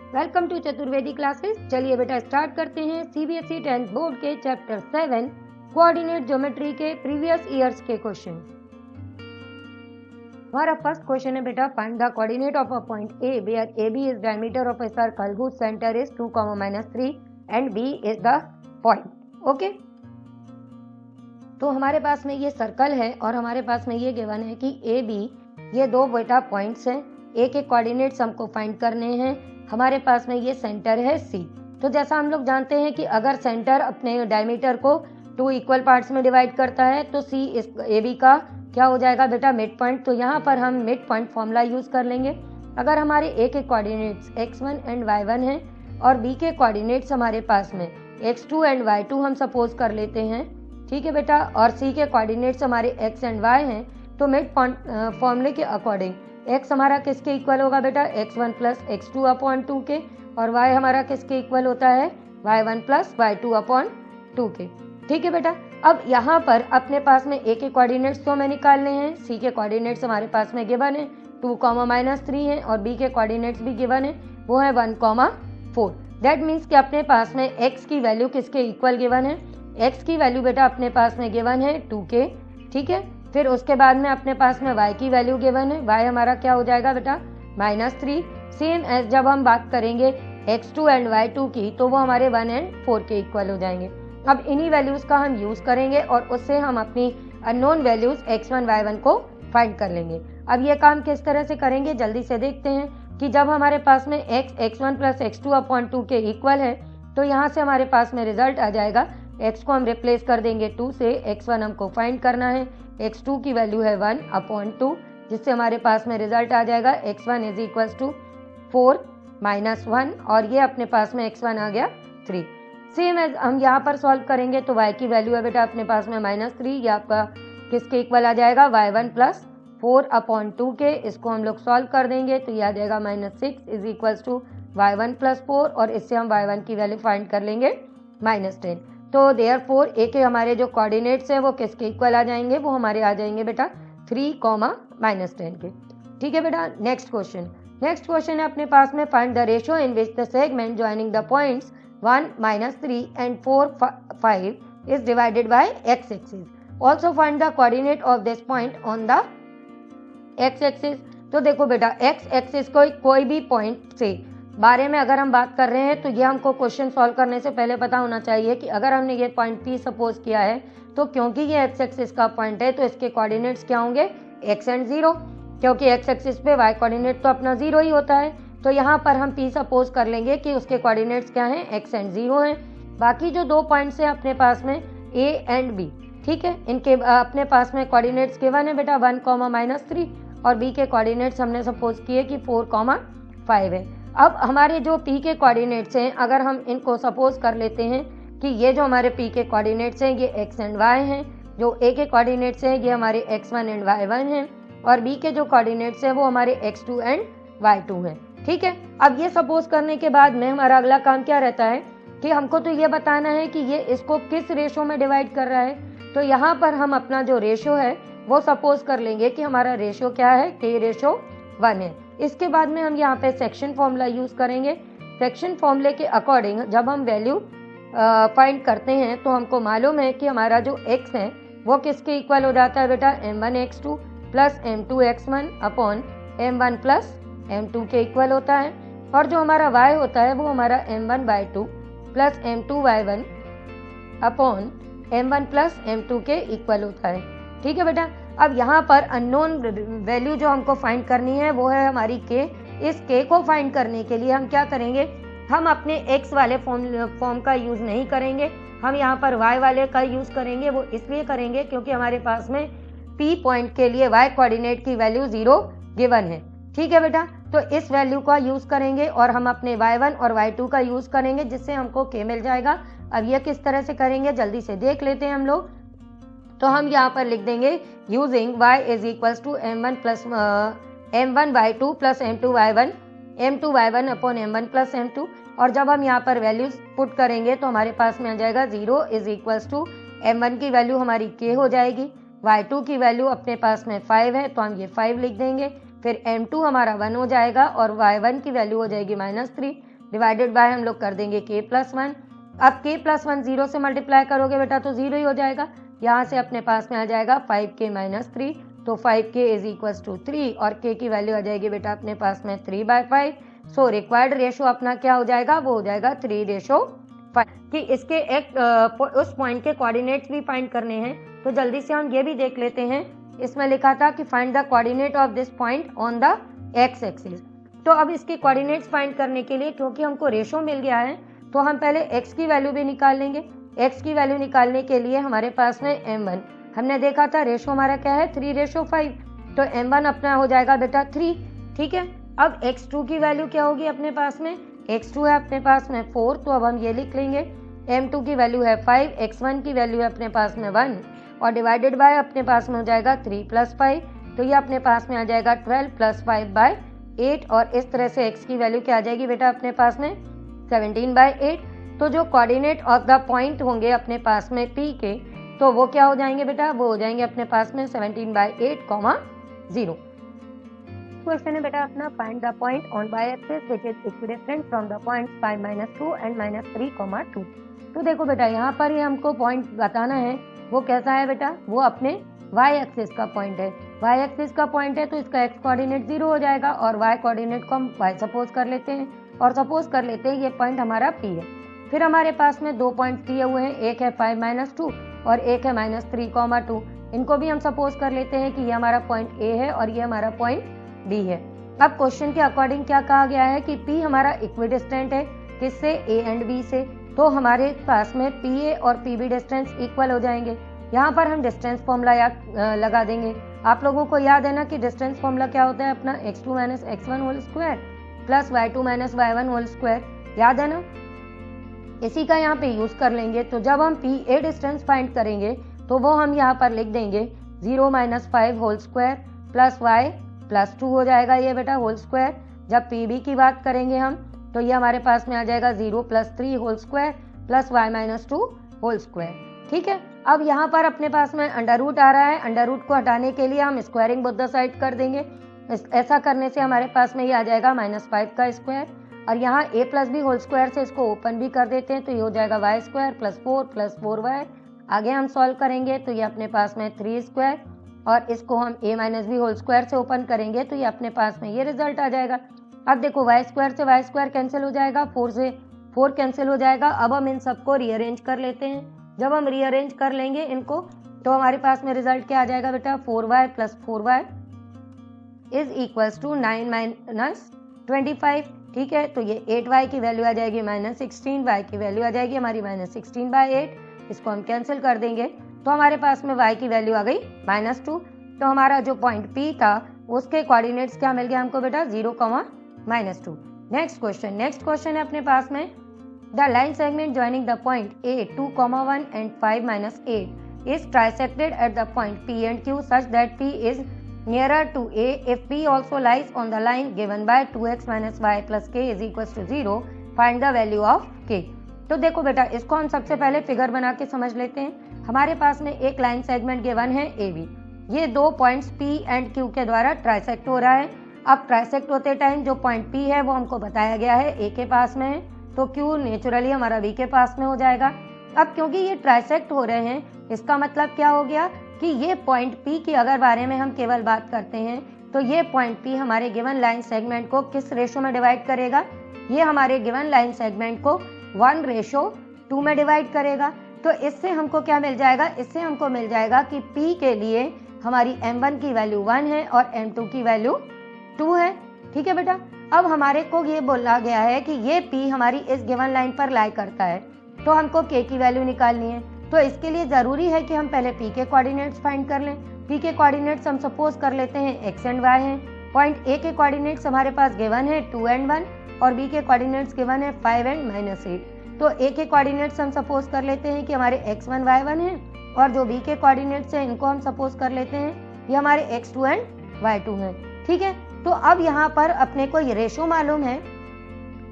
Welcome to Chaturvedi classes. चलिए बेटा start करते हैं सीबीएसई 10th बोर्ड के चैप्टर 7 कोऑर्डिनेट ज्योमेट्री के प्रीवियस ईयर्स के क्वेश्चन। हमारा फर्स्ट क्वेश्चन है बेटा, find the coordinate of a point A where A B is diameter of a circle whose centre is 2, -3 and B is the point. Okay, तो हमारे पास में ये सर्कल है और हमारे पास में ये गिवन है कि ए बी ये दो बेटा पॉइंट्स हैं। ए के कोऑर्डिनेट्स हमको फाइंड करने हैं। हमारे पास में ये सेंटर है सी। तो जैसा हम लोग जानते हैं कि अगर सेंटर अपने डायमीटर को 2 इक्वल पार्ट्स में डिवाइड करता है तो सी इस ए बी का क्या हो जाएगा बेटा, मिड पॉइंट। तो यहाँ पर हम मिड पॉइंट फॉर्मूला यूज कर लेंगे। अगर हमारे ए के कोऑर्डिनेट्स x1 एंड y1 हैं और बी के कोऑर्डिनेट्स हमारे पास में x2 एंड y2 हम सपोज कर लेते हैं, ठीक है बेटा, और सी के कोऑर्डिनेट्स हमारे x एंड y हैं, तो मिड पॉइंट फॉर्मूले के अकॉर्डिंग x हमारा किसके इक्वल होगा बेटा, x1 प्लस x2 अपॉन 2 के, और y हमारा किसके इक्वल होता है, y1 प्लस y2 अपॉन 2 के। ठीक है बेटा, अब यहाँ पर अपने पास में a के कोऑर्डिनेट्स तो हमें निकालने हैं, c के कोऑर्डिनेट्स हमारे पास में गिवन है 2, -3 है, और b के कोऑर्डिनेट्स भी गिवन है, वो है 1, 4। दैट मीन्स कि अपने पास में x की वैल्यू किसके इक्वल गिवन है, x की वैल्यू बेटा अपने पास में गिवन है 2 के। ठीक है, फिर उसके बाद में अपने पास में y की वैल्यू गिवन है, y हमारा क्या हो जाएगा बेटा, -3। सेम एज जब हम बात करेंगे x2 एंड y2 की, तो वो हमारे 1 एंड 4 के इक्वल हो जाएंगे। अब इन्हीं वैल्यूज का हम यूज करेंगे और उससे हम अपनी अननोन वैल्यूज x1 y1 को फाइंड कर लेंगे। अब ये काम किस तरह से करेंगे जल्दी से देखते हैं कि जब हमारे पास में x1 प्लस x2 अपॉन 2 के इक्वल है, तो यहाँ से हमारे पास में रिजल्ट आ जाएगा, x को हम रिप्लेस कर देंगे 2 से, x1 हमको फाइंड करना है, x2 की वैल्यू है 1 अपॉन 2, जिससे हमारे पास में रिजल्ट आ जाएगा x1 इज इक्वल टू 4 - 1, और ये अपने पास में x1 आ गया 3। सेम एज हम यहाँ पर सॉल्व करेंगे तो y की वैल्यू है बेटा अपने पास में -3, ये आपका किसके इक्वल आ जाएगा, y1 प्लस 4 अपॉन 2 के। इसको हम लोग सॉल्व कर देंगे तो ये आ जाएगा -6 is equal to y1 plus 4, और इससे हम y1 की वैल्यू फाइंड कर लेंगे -10। तो देयरफॉर ए के हमारे जो कोऑर्डिनेट्स हैं वो किसके इक्वल आ जाएंगे, वो हमारे आ जाएंगे बेटा 3, -10 के। ठीक है बेटा, नेक्स्ट क्वेश्चन है अपने पास में, find the ratio in which the segment joining the points 1, -3 and 4, 5 is divided by x-axis. Also find the coordinate of this point on the x-axis. तो देखो बेटा x-axis कोई भी पॉइंट से बारे में अगर हम बात कर रहे हैं तो ये हमको क्वेश्चन सॉल्व करने से पहले पता होना चाहिए कि अगर हमने ये पॉइंट P सपोज किया है, तो क्योंकि ये x-axis का पॉइंट है तो इसके कोऑर्डिनेट्स क्या होंगे, x एंड 0, क्योंकि x-axis पे y कोऑर्डिनेट तो अपना 0 ही होता है। तो यहाँ पर हम P सपोज कर लेंगे कि उसके कोऑर्डिनेट्स क्या हैं, x एंड 0 हैं। बाकी जो दो पॉइंट्स हैं अपने पास में A एंड B, ठीक है, इनके अपने पास में कोऑर्डिनेट्स गिवन है बेटा 1, -3, और B के कोऑर्डिनेट्स हमने सपोज किए कि 4, 5 है। अब हमारे जो P के कोऑर्डिनेट्स हैं, अगर हम इनको सपोज कर लेते हैं कि ये जो हमारे P के कोऑर्डिनेट्स हैं ये x एंड y हैं, जो A के कोऑर्डिनेट्स हैं ये हमारे x1 एंड y1 हैं, और B के जो कोऑर्डिनेट्स हैं वो हमारे x2 एंड y2 हैं। ठीक है, अब ये सपोज करने के बाद में हमारा अगला काम क्या रहता है कि हमको तो ये बताना है कि ये इसको किस रेशो में डिवाइड कर रहा है। तो यहाँ पर हम अपना जो रेशो है वो सपोज कर लेंगे कि हमारा रेशो क्या है, k/1 है। इसके बाद में हम यहाँ पे सेक्शन फॉर्मूला यूज करेंगे। सेक्शन फॉर्मूले के अकॉर्डिंग जब हम वैल्यू फाइंड करते हैं तो हमको मालूम है कि हमारा जो x है वो किसके इक्वल हो जाता है बेटा, m1x2 plus m2x1 upon m1 plus m2 के इक्वल होता है, और जो हमारा y होता है वो हमारा m1/2 plus m2y1 upon m1 plus m2 के इक्वल होता है। ठीक है बेटा, अब यहाँ पर अननोन वैल्यू जो हमको फाइंड करनी है वो है हमारी k। इस k को फाइंड करने के लिए हम क्या करेंगे, हम अपने x वाले फॉर्म का यूज नहीं करेंगे, हम यहाँ पर y वाले का यूज करेंगे। वो इसलिए करेंगे क्योंकि हमारे पास में P पॉइंट के लिए y कोऑर्डिनेट की वैल्यू 0 गिवन है। ठीक है बेटा, तो इस वैल्यू का यूज करेंगे और हम अपने y1 और y2 का यूज करेंगे, जिससे हमको k मिल जाएगा। अब ये किस तरह से करेंगे जल्दी से देख लेते हैं हम लोग। तो हम यहाँ पर लिख देंगे using y is equal to m1/2 plus m2y1 upon m1 plus m2, और जब हम यहाँ पर वैल्यूज पुट करेंगे तो हमारे पास में आ जाएगा 0 इज इक्वल टू m1 की वैल्यू हमारी k हो जाएगी, y2 की वैल्यू अपने पास में 5 है तो हम ये 5 लिख देंगे। फिर m2 हमारा 1 हो जाएगा और y1 की वैल्यू हो जाएगी -3 डिवाइडेड बाय हम लोग कर देंगे k+1। अब k+1 0 से मल्टीप्लाई करोगे बेटा तो 0 ही हो जाएगा। यहाँ से अपने पास में आ जाएगा 5k - 3 तो 5k = 3 और k की वैल्यू आ जाएगी बेटा अपने पास में 3/5। सो रिक्वायर्ड रेशो अपना क्या हो जाएगा, वो हो जाएगा 3:5 कि इसके एक उस पॉइंट के कोऑर्डिनेट्स भी फाइंड करने हैं। तो जल्दी से हम ये भी देख लेते हैं। इसमें लिखा था कि find the coordinate of this point on the x axis. तो अब इसके कोऑर्डिनेट्स फाइंड करने के लिए क्योंकि हमको रेशो मिल गया है तो हम पहले x की वैल्यू भी निकाल लेंगे। x की वैल्यू निकालने के लिए हमारे पास में m1 हमने देखा था, रेशो हमारा क्या है 3:5 तो m1 अपना हो जाएगा बेटा 3। ठीक है, अब x2 की वैल्यू क्या होगी अपने पास में, x2 है अपने पास में 4 तो अब हम ये लिख लेंगे। m2 की वैल्यू है 5, x1 की वैल्यू है अपने पास में 1 और डिवाइडेड बाय अपने पास में हो जाएगा 3 + 5 तो ये अपने पास में आ जाएगा 12 + 5/8 और इस तरह से x की वैल्यू क्या आ जाएगी बेटा अपने पास में 17/8। तो जो कोऑर्डिनेट ऑफ द पॉइंट होंगे अपने पास में p के तो वो क्या हो जाएंगे बेटा, वो हो जाएंगे अपने पास में 17/8, 0। क्वेश्चन है बेटा अपना find the point on y axis which is equidifferent from the points 5 - 2 and -3, 2। तो देखो बेटा यहाँ पर ये हमको पॉइंट बताना है, वो कैसा है बेटा, वो अपने y एक्सिस का पॉइंट है। y एक्सिस का पॉइंट है तो इसका x कोऑर्डिनेट 0 हो जाएगा और y कोऑर्डिनेट को हम y सपोज कर लेते हैं और सपोज कर लेते हैं ये पॉइंट हमारा p है। फिर हमारे पास में दो पॉइंट दिए हुए हैं, एक है 5 - 2 और एक है -3, 2। इनको भी हम सपोज कर लेते हैं कि ये हमारा पॉइंट A है और ये हमारा पॉइंट B है। अब क्वेश्चन के अकॉर्डिंग क्या कहा गया है कि P हमारा इक्विडिस्टेंट है किससे, A एंड B से, तो हमारे पास में PA और PB डिस्टेंस इक्वल हो जाएंगे। यहाँ पर हम डिस्टेंस फॉर्मूला लगा देंगे। आप लोगों को याद है ना कि डिस्टेंस फॉर्मूला क्या होता है अपना, x2 - x1² plus y2 - y1², याद है ना। इसी का यहाँ पे यूज कर लेंगे। तो जब हम PA डिस्टेंस फाइंड करेंगे तो वो हम यहाँ पर लिख देंगे 0 - 5² प्लस y प्लस 2 हो जाएगा ये बेटा होल स्क्वायर। जब PB की बात करेंगे हम तो ये हमारे पास में आ जाएगा 0 + 3 whole square plus y - 2 whole square. ठीक है, अब यहाँ पर अपने पास में अंडर रूट आ रहा है, अंडर रूट को हटाने के लिए हम स्क्वायरिंग बोथ द साइड कर देंगे। ऐसा करने से हमारे पास में ये आ जाएगा -5 का स्क्वायर और यहाँ a + b होल स्क्वायर से इसको ओपन भी कर देते हैं तो ये हो जाएगा y² + 4 + 4y। आगे हम सॉल्व करेंगे तो ये अपने पास में 3² और इसको हम a - b होल स्क्वायर से ओपन करेंगे तो ये अपने पास में ये रिजल्ट आ जाएगा। अब देखो y² से y² कैंसिल हो जाएगा, 4 से 4 कैंसिल हो जाएगा। अब हम इन सबको रीअरेंज कर लेते हैं। जब हम रीअरेंज कर लेंगे इनको तो हमारे पास में रिजल्ट क्या आ जाएगा बेटा, 4y + 4y = 9 - 25। ठीक है, तो ये 8y की वैल्यू आ जाएगी -16, y की वैल्यू आ जाएगी हमारी -16/8। इसको हम कैंसिल कर देंगे तो हमारे पास में y की वैल्यू आ गई -2। तो हमारा जो पॉइंट P था उसके कोऑर्डिनेट्स क्या मिल गया हमको बेटा, 0, -2। नेक्स्ट क्वेश्चन है अपने पास में the line segment joining the point A 2, 1 and 5 - 8 is trisected at the point P and Q such that P is nearer to A if P also lies on the line given by 2x - y + k = 0. Find the value of k. तो देखो बेटा इसको हम सबसे पहले figure बना के समझ लेते हैं। हमारे पास में एक लाइन सेगमेंट गिवन है AB, ये दो पॉइंट्स P एंड Q के द्वारा ट्राइसेक्ट हो रहा है। अब ट्राइसेक्ट होते टाइम जो पॉइंट P है वो हमको बताया गया है A के पास में है तो Q नेचुरली हमारा B के पास में हो जाएगा। अब क्योंकि ये ट्राइसेक्ट हो रहे हैं इसका मतलब क्या हो गया कि ये पॉइंट P की अगर बारे में हम केवल बात करते हैं तो ये पॉइंट P हमारे गिवन लाइन सेगमेंट को किस रेशो में डिवाइड करेगा, ये हमारे गिवन लाइन सेगमेंट को 1:2 में डिवाइड करेगा। तो इससे हमको क्या मिल जाएगा, इससे हमको मिल जाएगा कि P के लिए हमारी m1 की वैल्यू 1 है और m2 की वैल्यू 2 है। ठीक है बेटा, अब हमारे को ये बोला गया है कि ये P हमारी इस गिवन लाइन पर लाई करता है तो हमको K की वैल्यू निकालनी है। तो इसके लिए ज़रूरी है कि हम पहले P के कोऑर्डिनेट्स फाइंड कर लें। P के कोऑर्डिनेट्स हम सपोज कर लेते हैं x एंड y हैं। पॉइंट A के कोऑर्डिनेट्स हमारे पास गिवन है 2 and 1 और B के कोऑर्डिनेट्स गिवन है 5 and -8। तो A के कोऑर्डिनेट्स हम सपोज कर लेते हैं कि हमारे x1 y1 हैं और जो B के कोऑर्डिनेट्स हैं इनको हम सपोज कर लेते हैं ये हमारे x2 and y2 हैं। ठीक है, तो अब यहाँ पर अपने को ये रेशो मालूम है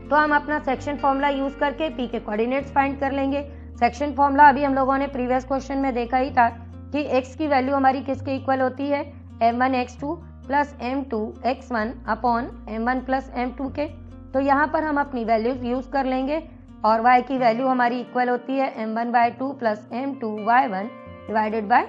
तो हम अपना सेक्शन फॉर्मूला यूज करके P के कोऑर्डिनेट्स फाइंड कर लेंगे। सेक्शन फॉर्मूला अभी हम लोगों ने प्रीवियस क्वेश्चन में देखा ही था कि x की वैल्यू हमारी किसके इक्वल होती है, m1x2 plus m2x1 upon m1 plus m2 के। तो यहाँ पर हम अपनी वैल्यूज यूज कर लेंगे और y की वैल्यू हमारी इक्वल होती है m1/2 plus m2y1 divided by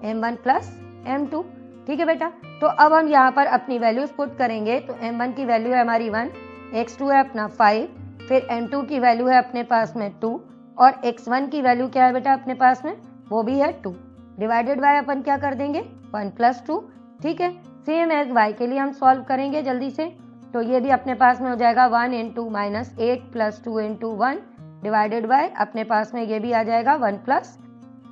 m1 plus m2। ठीक है बेटा, तो अब हम यहाँ पर अपनी वैल्यूज पुट करेंगे। तो m1 की वैल्यू है हमारी 1, x2 है अपना 5, फिर m2 की वैल्यू है अपने पास में 2 और x1 की वैल्यू क्या है बेटा अपने पास में, वो भी है 2, डिवाइडेड बाय अपन क्या कर देंगे 1 प्लस 2। ठीक है, सेम एज y के लिए हम सॉल्व करेंगे जल्दी से। तो ये भी अपने पास में हो जाएगा 1 into minus 8 plus 2 into 1 divided by अपने पास में ये भी आ जाएगा 1 प्लस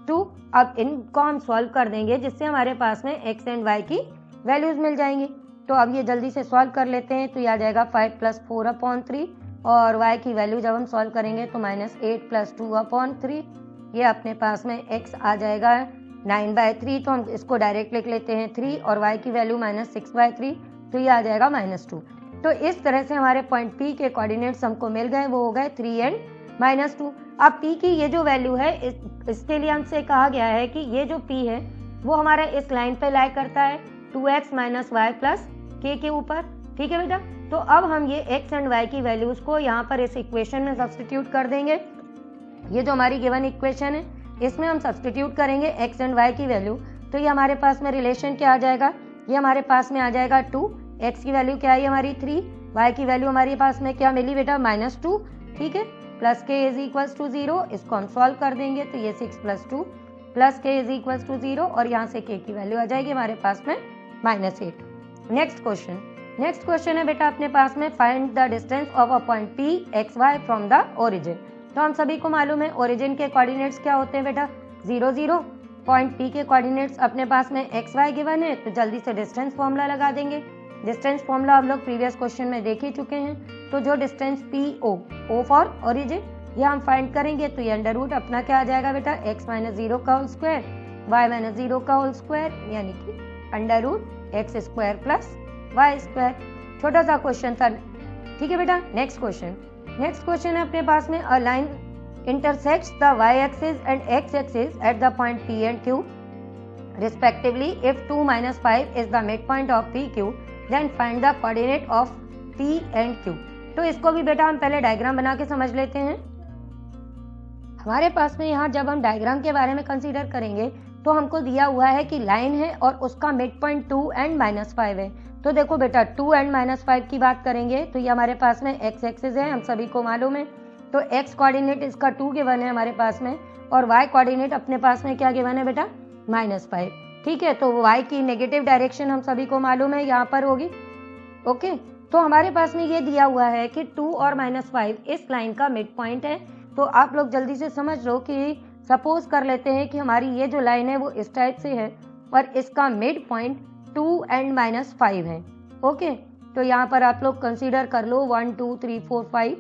2। अब इनको हम सॉल्व कर देंगे जिससे हमारे पास में x एंड y की वैल्यूज मिल जाएंगी। तो अब ये जल्दी से सॉल्व कर लेते हैं। तो ये आ जाएगा 5 प्लस 4 अपॉन 3 और y की वैल्यू जब हम सॉल्व करेंगे तो माइनस 8 प्लस 2 अपॉन 3, ये अपने पास में x आ जाएगा 9/3। तो हम इसको डायरेक्ट लिख लेते हैं 3 और y की वैल्यू माइनस 6/3, तो ये आ जाएगा -2। तो इस तरह से हमारे पॉइंट P के कोऑर्डिनेट्स हमको मिल गए, वो हो गए 3 एंड -2। अब P की ये जो वैल्यू है इसके लिए हमसे कहा गया है कि ये जो P है वो हमारा इस लाइन पे लाई करता है 2x minus Y plus k के ऊपर। ठीक है बेटा, तो अब हम ये x एंड y की वैल्यूज को यहाँ पर इस इक्वेशन में सब्स्टिट्यूट कर देंगे। ये जो हमारी गिवन इक्वेशन है इसमें हम सब्स्टिट्यूट करेंगे x एंड y की वैल्यू। तो ये हमारे पास में रिलेशन क्या आ जाएगा, ये हमारे पास में आ जाएगा 2, x की वैल्यू क्या है हमारी 3, y की वैल्यू हमारे पास में क्या मिली बेटा -2। ठीक है, plus k is equals to 0, इसको हम सॉल्व कर देंगे। तो ये 6 plus 2 plus k is equals to 0 और यहाँ से k की वैल्यू आ जाएगी हमारे पास में -8। नेक्स्ट क्वेश्चन है बेटा अपने पास में find the distance of a point P x y from the origin. तो हम सभी को मालूम है ओरिजिन के कोऑर्डिनेट्स क्या होते हैं बेटा 0 0। पॉइंट P के कोऑर्डिनेट्स अपने पास में x y गिवन है, तो जल्दी से डिस्टेंस फॉर्मूला लगा देंगे। डिस्टेंस फॉर्मूला हम लोग प्रीवियस क्वेश्चन में देख ही चुके हैं। तो जो डिस्टेंस o फॉर ओरिजिन ये हम फाइंड करेंगे। तो ये अंडर रूट अपना क्या आ जाएगा बेटा x माइनस 0 का होल स्क्वायर y माइनस 0 का होल स्क्वायर, यानी कि under root x square plus y square. छोटा सा क्वेश्चन था। ठीक है बेटा, नेक्स्ट क्वेश्चन है अपने पास में a line intersects the y-axis and x-axis at the point P and Q respectively. If 2 minus 5 is the midpoint of PQ, then find the coordinate of P and Q. तो इसको भी बेटा हम पहले डायग्राम बना के समझ लेते हैं। हमारे पास में यहाँ जब हम डायग्राम के बारे में कंसीडर करेंगे तो हमको दिया हुआ है कि लाइन है और उसका मिड पॉइंट 2 एंड -5 है। तो देखो बेटा 2 एंड -5 की बात करेंगे तो ये हमारे पास में x एक्सिस है, हम सभी को मालूम है। तो x कोऑर्डिनेट इसका 2 गिवन है हमारे पास में और y कोऑर्डिनेट अपने पास में क्या गिवन है बेटा -5। ठीक है, तो y की नेगेटिव डायरेक्शन हम सभी को मालूम है यहाँ पर होगी। ओके, तो हमारे पास में ये दिया हुआ है कि 2 और -5 इस लाइन का मिड पॉइंट है। तो आप लोग जल्दी से समझ लो कि सपोज कर लेते हैं कि हमारी ये जो लाइन है वो इस टाइप से है और इसका मिड पॉइंट 2 एंड -5 है। ओके, तो यहाँ पर आप लोग कंसीडर कर लो 1 2 3 4 5।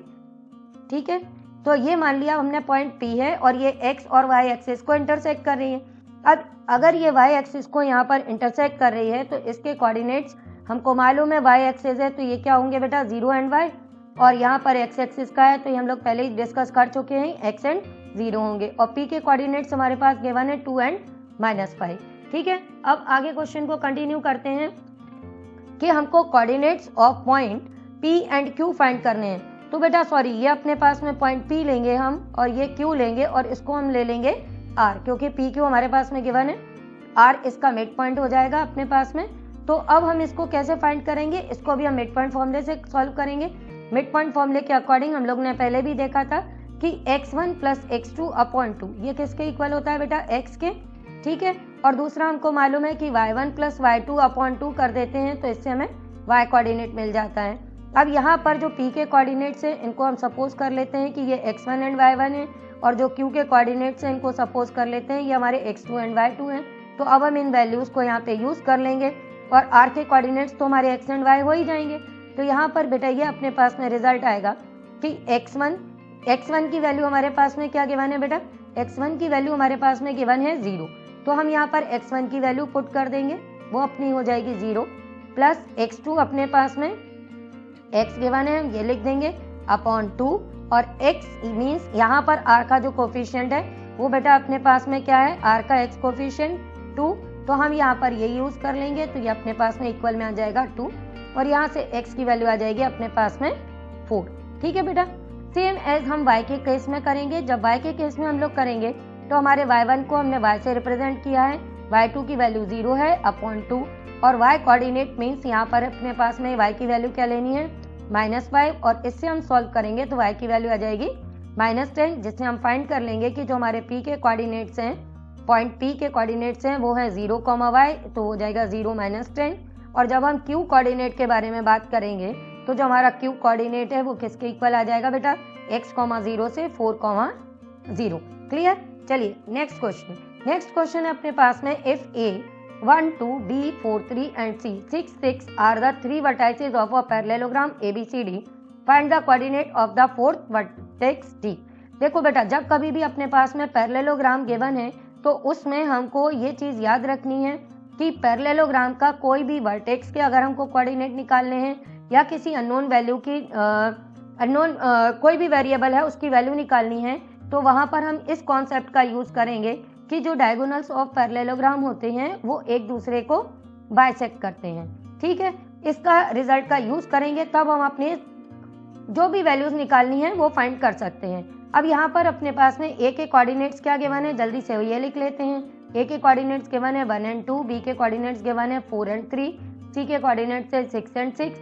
ठीक है, तो ये मान लिया हमने पॉइंट P है और ये x और y एक्सिस को इंटरसेक्ट कर रही है। अब अगर ये y एक्सिस को यहाँ पर इंटरसेक्ट कर रही है तो इसके कोऑर्डिनेट्स हमको मालूम है y एक्सिस है, तो ये क्या होंगे बेटा 0 एंड y, और यहाँ पर x एक्सिस का है तो ये हम लोग पहले ही डिस्कस कर चुके हैं x एंड 0 होंगे। और P के कोऑर्डिनेट्स हमारे पास गिवन है 2 एंड -5। ठीक है, अब आगे क्वेश्चन को कंटिन्यू करते हैं कि हमको coordinates of point P and Q find करने हैं। तो बेटा सॉरी, ये अपने पास में पॉइंट P लेंगे हम और ये Q लेंगे और इसको हम ले लेंगे R, क्योंकि PQ हमारे पास में गिवन है, R इसका मिड पॉइंट हो जाएगा अपने पास में। तो अब हम इसको कैसे फाइंड करेंगे, इसको भी हम मिड पॉइंट फॉर्मूले से सॉल्व करेंगे। मिड पॉइंट फॉर्मूले के अकॉर्डिंग हम लोग ने पहले भी देखा था कि x1 प्लस x2 अपॉन 2 ये किसके इक्वल होता है बेटा x के। ठीक है, और दूसरा हमको मालूम है कि y1 प्लस y2 अपॉन 2 कर देते हैं तो इससे हमें y कोऑर्डिनेट मिल जाता है। अब यहाँ पर जो P के कोऑर्डिनेट्स हैं इनको हम सपोज कर लेते हैं कि ये x1 एंड y1 है और जो Q के कोऑर्डिनेट्स हैं इनको सपोज कर लेते हैं ये हमारे x2 एंड y2 हैं। तो अब हम इन वैल्यूज़ को यहाँ पे यूज़ कर लेंगे और R के कोऑर्डिनेट्स तो हमारे x एंड y हो ही जाएंगे। तो यहाँ पर बेटा ये अपने पास में रिजल्ट आएगा कि x1 की वैल्यू हमारे पास में क्या गिवन है बेटा, x1 की वैल्यू हमारे पास में गिवन है 0। तो हम यहाँ पर x1 की वैल्यू पुट कर देंगे, वो अपनी हो जाएगी 0 प्लस x2 अपने पास में x गिवन है हम ये लिख देंगे अपॉन 2 और x मीन्स यहाँ पर r का जो कोफिशिएंट है वो बेटा अपने पास में क्या है, r का x कोफिशिएंट 2, तो हम यहाँ पर ये यूज कर लेंगे, तो ये अपने पास में इक्वल में आ जाएगा 2 और यहाँ से x की वैल्यू आ जाएगी अपने पास में 4। ठीक है बेटा, सेम एज हम y के केस में करेंगे। जब y के केस में हम लोग करेंगे तो हमारे y1 को हमने y से रिप्रेजेंट किया है, y2 की वैल्यू 0 है अपॉन 2 और y कोऑर्डिनेट मीन्स यहाँ पर अपने पास में y की वैल्यू क्या लेनी है -5 और इससे हम सॉल्व करेंगे तो y की वैल्यू आ जाएगी -10, जिससे हम फाइंड कर लेंगे कि जो हमारे p के कोऑर्डिनेट्स हैं, पॉइंट p के कोऑर्डिनेट्स हैं वो हैं 0, y, तो हो जाएगा 0 -10। और जब हम q कोऑर्डिनेट के बारे में बात करेंगे तो जो हमारा q कोऑर्डिनेट है वो किसके इक्वल आ जाएगा बेटा, x, 0 से 4, 0। क्लियर। चलिए नेक्स्ट क्वेश्चन है अपने पास में, if a 1, 2, b 4, 3 and c 6, 6 are the 3 vertices of a parallelogram ABCD, find the coordinate of the fourth vertex D। देखो बेटा, जब कभी भी अपने पास में पैरेललोग्राम गिवन है तो उसमें हमको ये चीज याद रखनी है कि पैरेललोग्राम का कोई भी वर्टेक्स के अगर हमको कोऑर्डिनेट निकालने हैं या किसी अननोन वैल्यू की कोई भी वेरिएबल है उसकी वैल्यू निकालनी है, तो वहां पर हम इस कॉन्सेप्ट का यूज करेंगे कि जो डायगोनल्स ऑफ पैरेललोग्राम होते हैं वो एक दूसरे को बाइसेक्ट करते हैं। ठीक है, इसका रिजल्ट का यूज करेंगे तब हम अपने जो भी वैल्यूज निकालनी है वो फाइंड कर सकते हैं। अब यहाँ पर अपने पास में a के कोऑर्डिनेट्स क्या गिवन है, जल्दी से ये लिख लेते हैं। a के कोऑर्डिनेट्स गिवन है 1 and 2, b के कोऑर्डिनेट्स गिवन है 4 and 3, c के कोऑर्डिनेट्स है 6 and 6,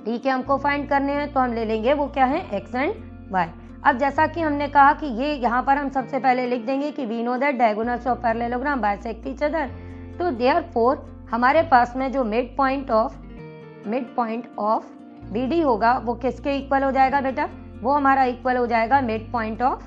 d के हमको फाइंड करने हैं तो हम ले लेंगे वो क्या है x and y। अब जैसा कि हमने कहा कि ये यहाँ पर हम सबसे पहले लिख देंगे कि we know that diagonals of parallelogram bisect each other, तो देयरफॉर हमारे पास में जो मिड पॉइंट ऑफ BD होगा वो किसके इक्वल हो जाएगा बेटा, वो हमारा इक्वल हो जाएगा मिड पॉइंट ऑफ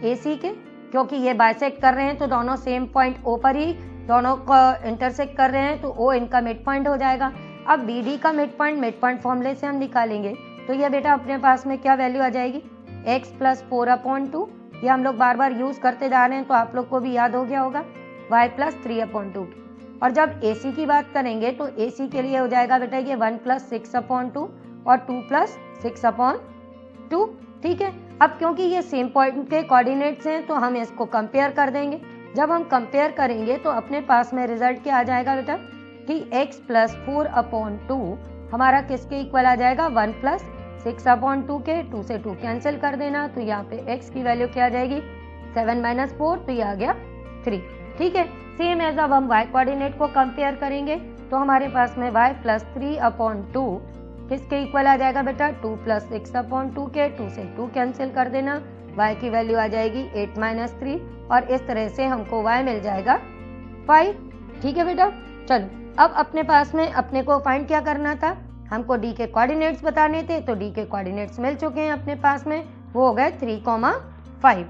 AC के, क्योंकि ये बाइसेक्ट कर रहे हैं तो दोनों सेम पॉइंट O पर ही दोनों को इंटरसेक्ट कर रहे हैं, तो O इनका मिड पॉइंट हो जाएगा। अब BD का मिड पॉइंट फॉर्मूले से हम निकालेंगे तो ये बेटा अपने पास में क्या वैल्यू आ जाएगी, x + 4/2, ये हम लोग बार बार यूज करते जा रहे हैं तो आप लोग को भी याद हो गया होगा, y + 3/2। और जब AC की बात करेंगे तो AC के लिए हो जाएगा बेटा ये 1 + 6/2 और 2 + 6/2। ठीक है, अब क्योंकि ये सेम पॉइंट के कोऑर्डिनेट्स हैं तो हम इसको कंपेयर कर देंगे। जब हम कंपेयर करेंगे तो अपने पास में रिजल्ट क्या आ जाएगा बेटा कि x + 4/2 हमारा किसके इक्वल आ जाएगा, 1 + 6/2 के, 2 से 2 कैंसिल कर देना, तो यहाँ पे x की वैल्यू क्या आ जाएगी 7 - 4, तो ये आ गया 3। ठीक है, सेम एज अब हम y कोऑर्डिनेट को कंपेयर करेंगे तो हमारे पास में y + 3/2 किसके इक्वल आ जाएगा बेटा, 2 + 6/2 के, 2 से 2 कैंसिल कर देना, y की वैल्यू आ जाएगी 8 - 3 और इस तरह से हमको y मिल जाएगा 5। ठीक है बेटा, चलो अब अपने पास में अपने को फाइंड क्या करना था, हमको d के कोऑर्डिनेट्स बताने थे, तो d के कोऑर्डिनेट्स मिल चुके हैं अपने पास में, वो हो गए 3, 5।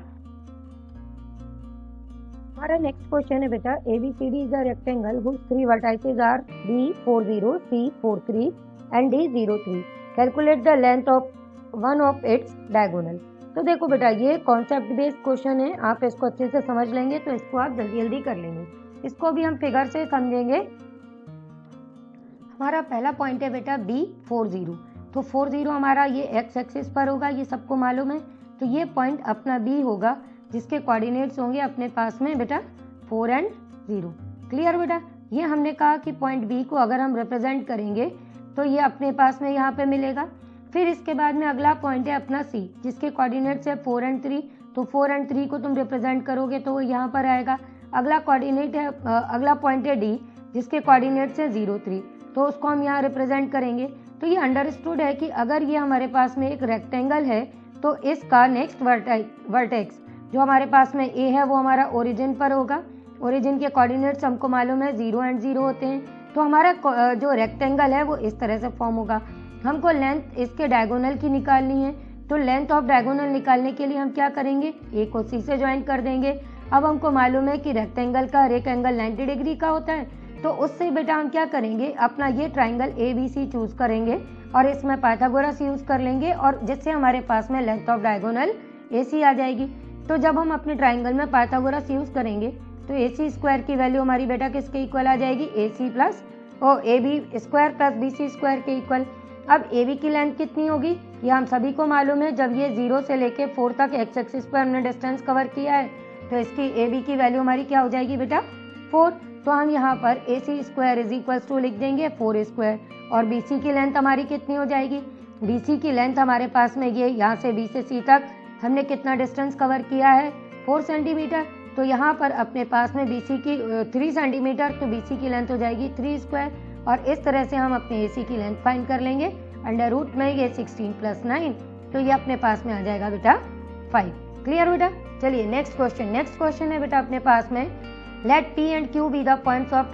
हमारा नेक्स्ट क्वेश्चन है बेटा, ABCD is a rectangle whose 3 vertices are B 4, 0, C 4, 3 and D 0, 3। Calculate the length of one of its diagonal. तो देखो बेटा, ये कॉन्सेप्ट बेस्ड क्वेश्चन है, आप इसको अच्छे से समझ लेंगे तो इसको आप जल्दी जल्दी कर लेंगे। इसको भी हम फिगर से समझेंगे। हमारा पहला पॉइंट है बेटा B 4, 0, तो 4, 0 हमारा ये एक्स एक्सिस पर होगा, ये सबको मालूम है। तो ये पॉइंट अपना B होगा जिसके कोऑर्डिनेट्स होंगे अपने पास में बेटा 4 and 0। क्लियर बेटा, ये हमने कहा कि पॉइंट B को अगर हम रिप्रेजेंट करेंगे तो ये अपने पास में यहाँ पे मिलेगा। फिर इसके बाद में अगला पॉइंट है अपना C जिसके कोऑर्डिनेट्स है 4 and 3, तो 4 and 3 को तुम रिप्रेजेंट करोगे तो वो यहाँ पर आएगा। अगला पॉइंट है D जिसके कोऑर्डिनेट्स है 0, 3, तो उसको हम यहाँ रिप्रेजेंट करेंगे। तो ये अंडरस्टूड है कि अगर ये हमारे पास में एक रेक्टेंगल है तो इसका नेक्स्ट वर्टेक्स जो हमारे पास में A है वो हमारा ओरिजिन पर होगा। ओरिजिन के कोऑर्डिनेट्स हमको मालूम है 0 and 0 होते हैं, तो हमारा जो रेक्टेंगल है वो इस तरह से फॉर्म होगा। हमको लेंथ इसके डायगोनल की निकालनी है, तो लेंथ ऑफ डायगोनल निकालने के लिए हम क्या करेंगे, A को C से ज्वाइन कर देंगे। अब हमको मालूम है कि रेक्टेंगल का हर एक एंगल 90 डिग्री का होता है, तो उससे बेटा हम क्या करेंगे, अपना ये ट्राइंगल ABC चूज करेंगे और इसमें पाइथागोरस यूज कर लेंगे और जिससे हमारे पास में लेंथ ऑफ डायगोनल AC आ जाएगी। तो जब हम अपने ट्राइंगल में पाइथागोरस यूज करेंगे तो AC स्क्वायर की वैल्यू हमारी बेटा किसके इक्वल आ जाएगी, AB square plus BC square के इक्वल। अब AB की लेंथ कितनी होगी, ये हम सभी को मालूम है। जब ये 0 से लेके 4 तक एक्स एक्सिस पर हमने डिस्टेंस कवर किया है तो इसकी ए बी की वैल्यू हमारी क्या हो जाएगी बेटा 4। तो हम यहाँ पर ए सी स्क्वायर इज इक्वल टू लिख देंगे 4 स्क्वायर। और बी सी की लेंथ हमारी कितनी हो जाएगी, बी सी की लेंथ हमारे पास में ये यहाँ से बी से सी तक हमने कितना डिस्टेंस कवर किया है 4 सेंटीमीटर। तो यहाँ पर अपने पास में बी सी की 3 सेंटीमीटर, तो बी सी की लेंथ हो जाएगी 3 स्क्वायर। और इस तरह से हम अपने ए सी की लेंथ फाइंड कर लेंगे अंडर रूट में ये 16 + 9, तो ये अपने पास में आ जाएगा बेटा 5। क्लियर बेटा। चलिए नेक्स्ट क्वेश्चन है बेटा अपने पास में, late P and Q be the points of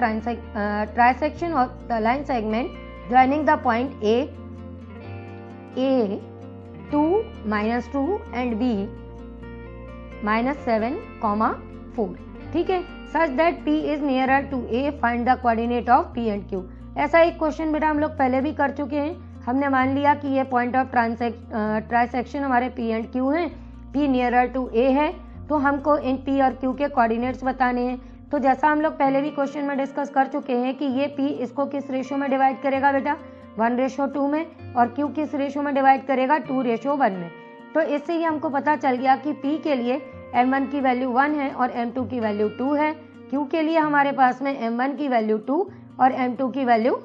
trisection of the line segment joining the point A 2 -2 and B -7, 4। ठीक है, such that P is nearer to A, find the coordinate of P and Q। ऐसा एक question बेटा हम लोग पहले भी कर चुके हैं। हमने मान लिया कि ये पॉइंट ऑफ ट्रांसेक्शन हमारे P and Q हैं, P नियरर टू A है, तो हमको इन P और Q के कोऑर्डिनेट्स बताने हैं। तो जैसा हम लोग पहले भी क्वेश्चन में डिस्कस कर चुके हैं कि ये P इसको किस रेशो में डिवाइड करेगा बेटा 1:2 में, और Q किस रेशो में डिवाइड करेगा 2:1 में। तो इससे ही हमको पता चल गया कि P के लिए M1 की वैल्यू 1 है और M2 की वैल्यू 2 है। Q के लिए हमारे पास में M1 की वैल्यू 2 और M2 की वैल्यू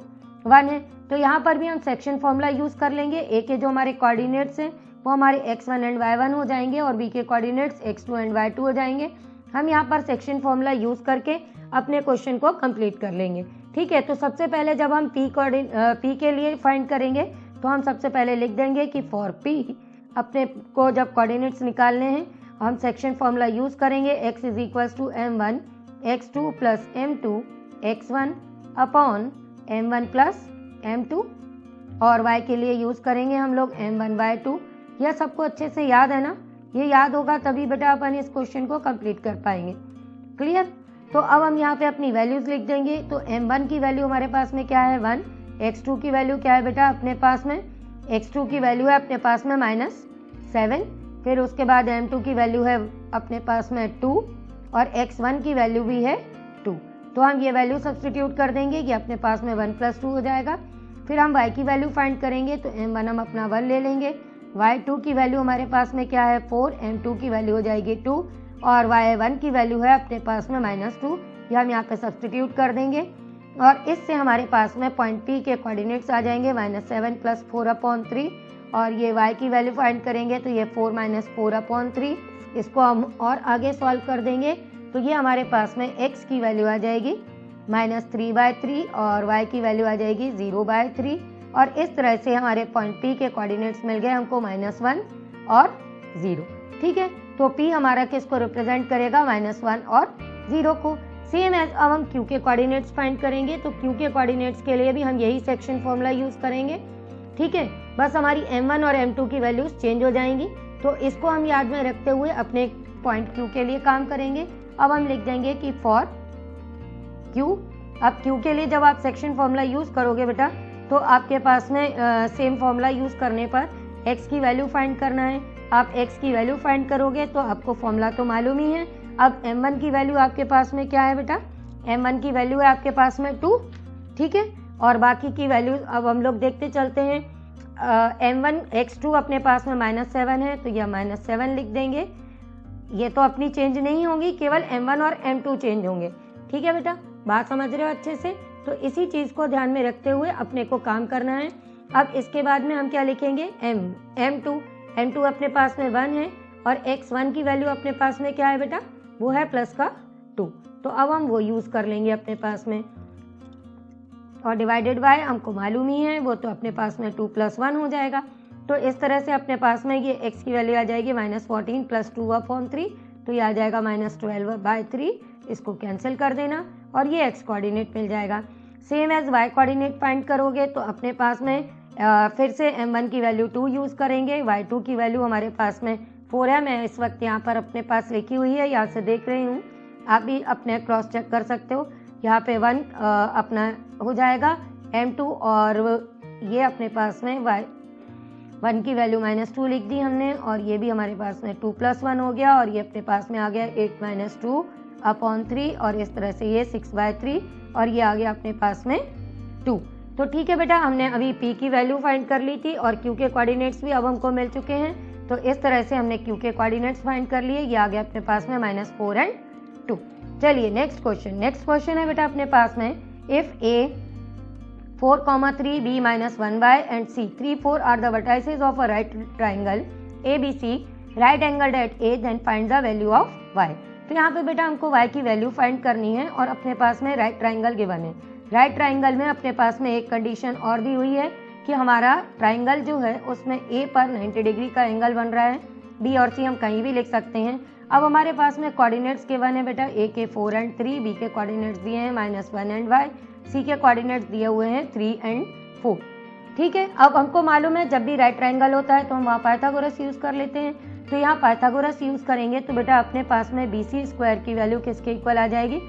1 है। तो यहाँ पर भी हम सेक्शन फॉर्मूला यूज़ कर लेंगे। A के जो हमारे कोऑर्डिनेट्स हैं वो हमारे x1 एंड y1 हो जाएंगे और B के कोऑर्डिनेट्स x2 एंड y2 हो जाएंगे। हम यहाँ पर सेक्शन फॉर्मूला यूज़ करके अपने क्वेश्चन को कंप्लीट कर लेंगे। ठीक है, तो सबसे पहले जब हम P के लिए फाइंड करेंगे तो हम सबसे पहले लिख देंगे कि फॉर P अपने को जब कोऑर्डिनेट्स निकालने हैं हम सेक्शन फॉर्मूला यूज़ करेंगे x is equals to m1 x2 plus m2 x1 upon m1 plus m2, और y के लिए यूज़ करेंगे हम लोग m1 y2। यह सबको अच्छे से याद है ना, ये याद होगा तभी बेटा अपन इस क्वेश्चन को कंप्लीट कर पाएंगे। क्लियर। तो अब हम यहाँ पे अपनी वैल्यूज़ लिख देंगे। तो m1 की वैल्यू हमारे पास में क्या है 1, x2 की वैल्यू क्या है बेटा अपने पास में, x2 की वैल्यू है अपने पास में -7, फिर उसके बाद m2 की वैल्यू है अपने पास में 2 और x1 की वैल्यू भी है 2। तो हम ये वैल्यू सब्स्टिट्यूट कर देंगे कि अपने पास में 1 + 2 हो जाएगा। फिर हम y की वैल्यू फाइंड करेंगे, तो m1 हम अपना 1 ले लेंगे, y2 की वैल्यू हमारे पास में क्या है 4, m2 की वैल्यू हो जाएगी 2 और y1 की वैल्यू है अपने पास में -2। ये हम यहाँ पे सब्स्टिट्यूट कर देंगे और इससे हमारे पास में पॉइंट P के कोऑर्डिनेट्स आ जाएंगे -7 + 4/3, और ये y की वैल्यू फाइंड करेंगे तो ये 4 - 4/3। इसको हम और आगे सॉल्व कर देंगे तो ये हमारे पास में x की वैल्यू आ जाएगी -3/3 और y की वैल्यू आ जाएगी 0/3, और इस तरह से हमारे पॉइंट P के कोऑर्डिनेट्स मिल गए हमको -1 और 0। ठीक है, तो P हमारा किसको रिप्रेजेंट करेगा -1 और 0 को। सेम एज अब हम Q के कोऑर्डिनेट्स फाइंड करेंगे, तो Q के कोऑर्डिनेट्स के लिए भी हम यही सेक्शन फॉर्मूला यूज़ करेंगे। ठीक है, बस हमारी m1 और m2 की वैल्यूज चेंज हो जाएंगी, तो इसको हम याद में रखते हुए अपने पॉइंट Q के लिए काम करेंगे। अब हम लिख देंगे कि फॉर Q, अब Q के लिए जब आप सेक्शन फॉर्मूला यूज़ करोगे बेटा तो आपके पास में सेम फॉर्मूला यूज़ करने पर x की वैल्यू फाइंड करना है। आप x की वैल्यू फाइंड करोगे तो आपको फॉर्मूला तो मालूम ही है। अब m1 की वैल्यू आपके पास में क्या है बेटा, m1 की वैल्यू है आपके पास में 2। ठीक है, और बाकी की वैल्यू अब हम लोग देखते चलते हैं। m1 x2 अपने पास में -7 है तो यह -7 लिख देंगे। ये तो अपनी चेंज नहीं होगी, केवल m1 और m2 चेंज होंगे। ठीक है बेटा, बात समझ रहे हो अच्छे से। तो इसी चीज़ को ध्यान में रखते हुए अपने को काम करना है। अब इसके बाद में हम क्या लिखेंगे m2 अपने पास में 1 है और x1 की वैल्यू अपने पास में क्या है बेटा, वो है +2। तो अब हम वो यूज़ कर लेंगे अपने पास में, और डिवाइडेड बाय हमको मालूम ही है वो तो अपने पास में 2 + 1 हो जाएगा। तो इस तरह से अपने पास में ये x की वैल्यू आ जाएगी -14 + 2/3, तो ये आ जाएगा -12/3। इसको कैंसिल कर देना और ये x कोऑर्डिनेट मिल जाएगा। Same as y coordinate find करोगे तो अपने पास में फिर से m1 की वैल्यू 2 यूज़ करेंगे, y2 की वैल्यू हमारे पास में 4 है। मैं इस वक्त यहाँ पर अपने पास लिखी हुई है, यहाँ से देख रही हूँ, आप भी अपने क्रॉस चेक कर सकते हो। यहाँ पे 1 अपना हो जाएगा m2 और ये अपने पास में y1 की वैल्यू -2 लिख दी हमने, और ये भी हमारे पास में 2 + 1 हो गया, और ये अपने पास में आ गया 8 - 2/3, और इस तरह से ये 6/3, और ये आ गया अपने पास में 2। तो ठीक है बेटा, हमने अभी P की वैल्यू फाइंड कर ली थी और Q के कोऑर्डिनेट्स भी अब हमको मिल चुके हैं। तो इस तरह से हमने Q के कोऑर्डिनेट्स फाइंड कर लिए। ये आ गया अपने पास में -4 एंड 2। चलिए नेक्स्ट क्वेश्चन है बेटा अपने पास में, if A 4, 3, B -1y and C 3, 4 are the vertices of a right triangle ABC right angled at A, then find the value of y। तो यहाँ पे बेटा हमको y की वैल्यू फाइंड करनी है और अपने पास में राइट ट्राइंगल गिवन है। राइट ट्राइंगल में अपने पास में एक कंडीशन और दी हुई है कि हमारा ट्राइंगल जो है उसमें A पर 90 डिग्री का एंगल बन रहा है, B और C हम कहीं भी लिख सकते हैं। अब हमारे पास में कोऑर्डिनेट्स गिवन है बेटा, A के 4 एंड 3, B के कोऑर्डिनेट्स दिए हैं -1 एंड y, C के कोऑर्डिनेट्स दिए हुए हैं 3 एंड 4। ठीक है, अब हमको मालूम है जब भी राइट ट्राइंगल होता है तो हम वहाँ पाइथागोरस यूज कर लेते हैं। तो यहाँ पाइथागोरस यूज करेंगे तो बेटा अपने पास में BC स्क्वायर की वैल्यू किसके इक्वल आ जाएगी,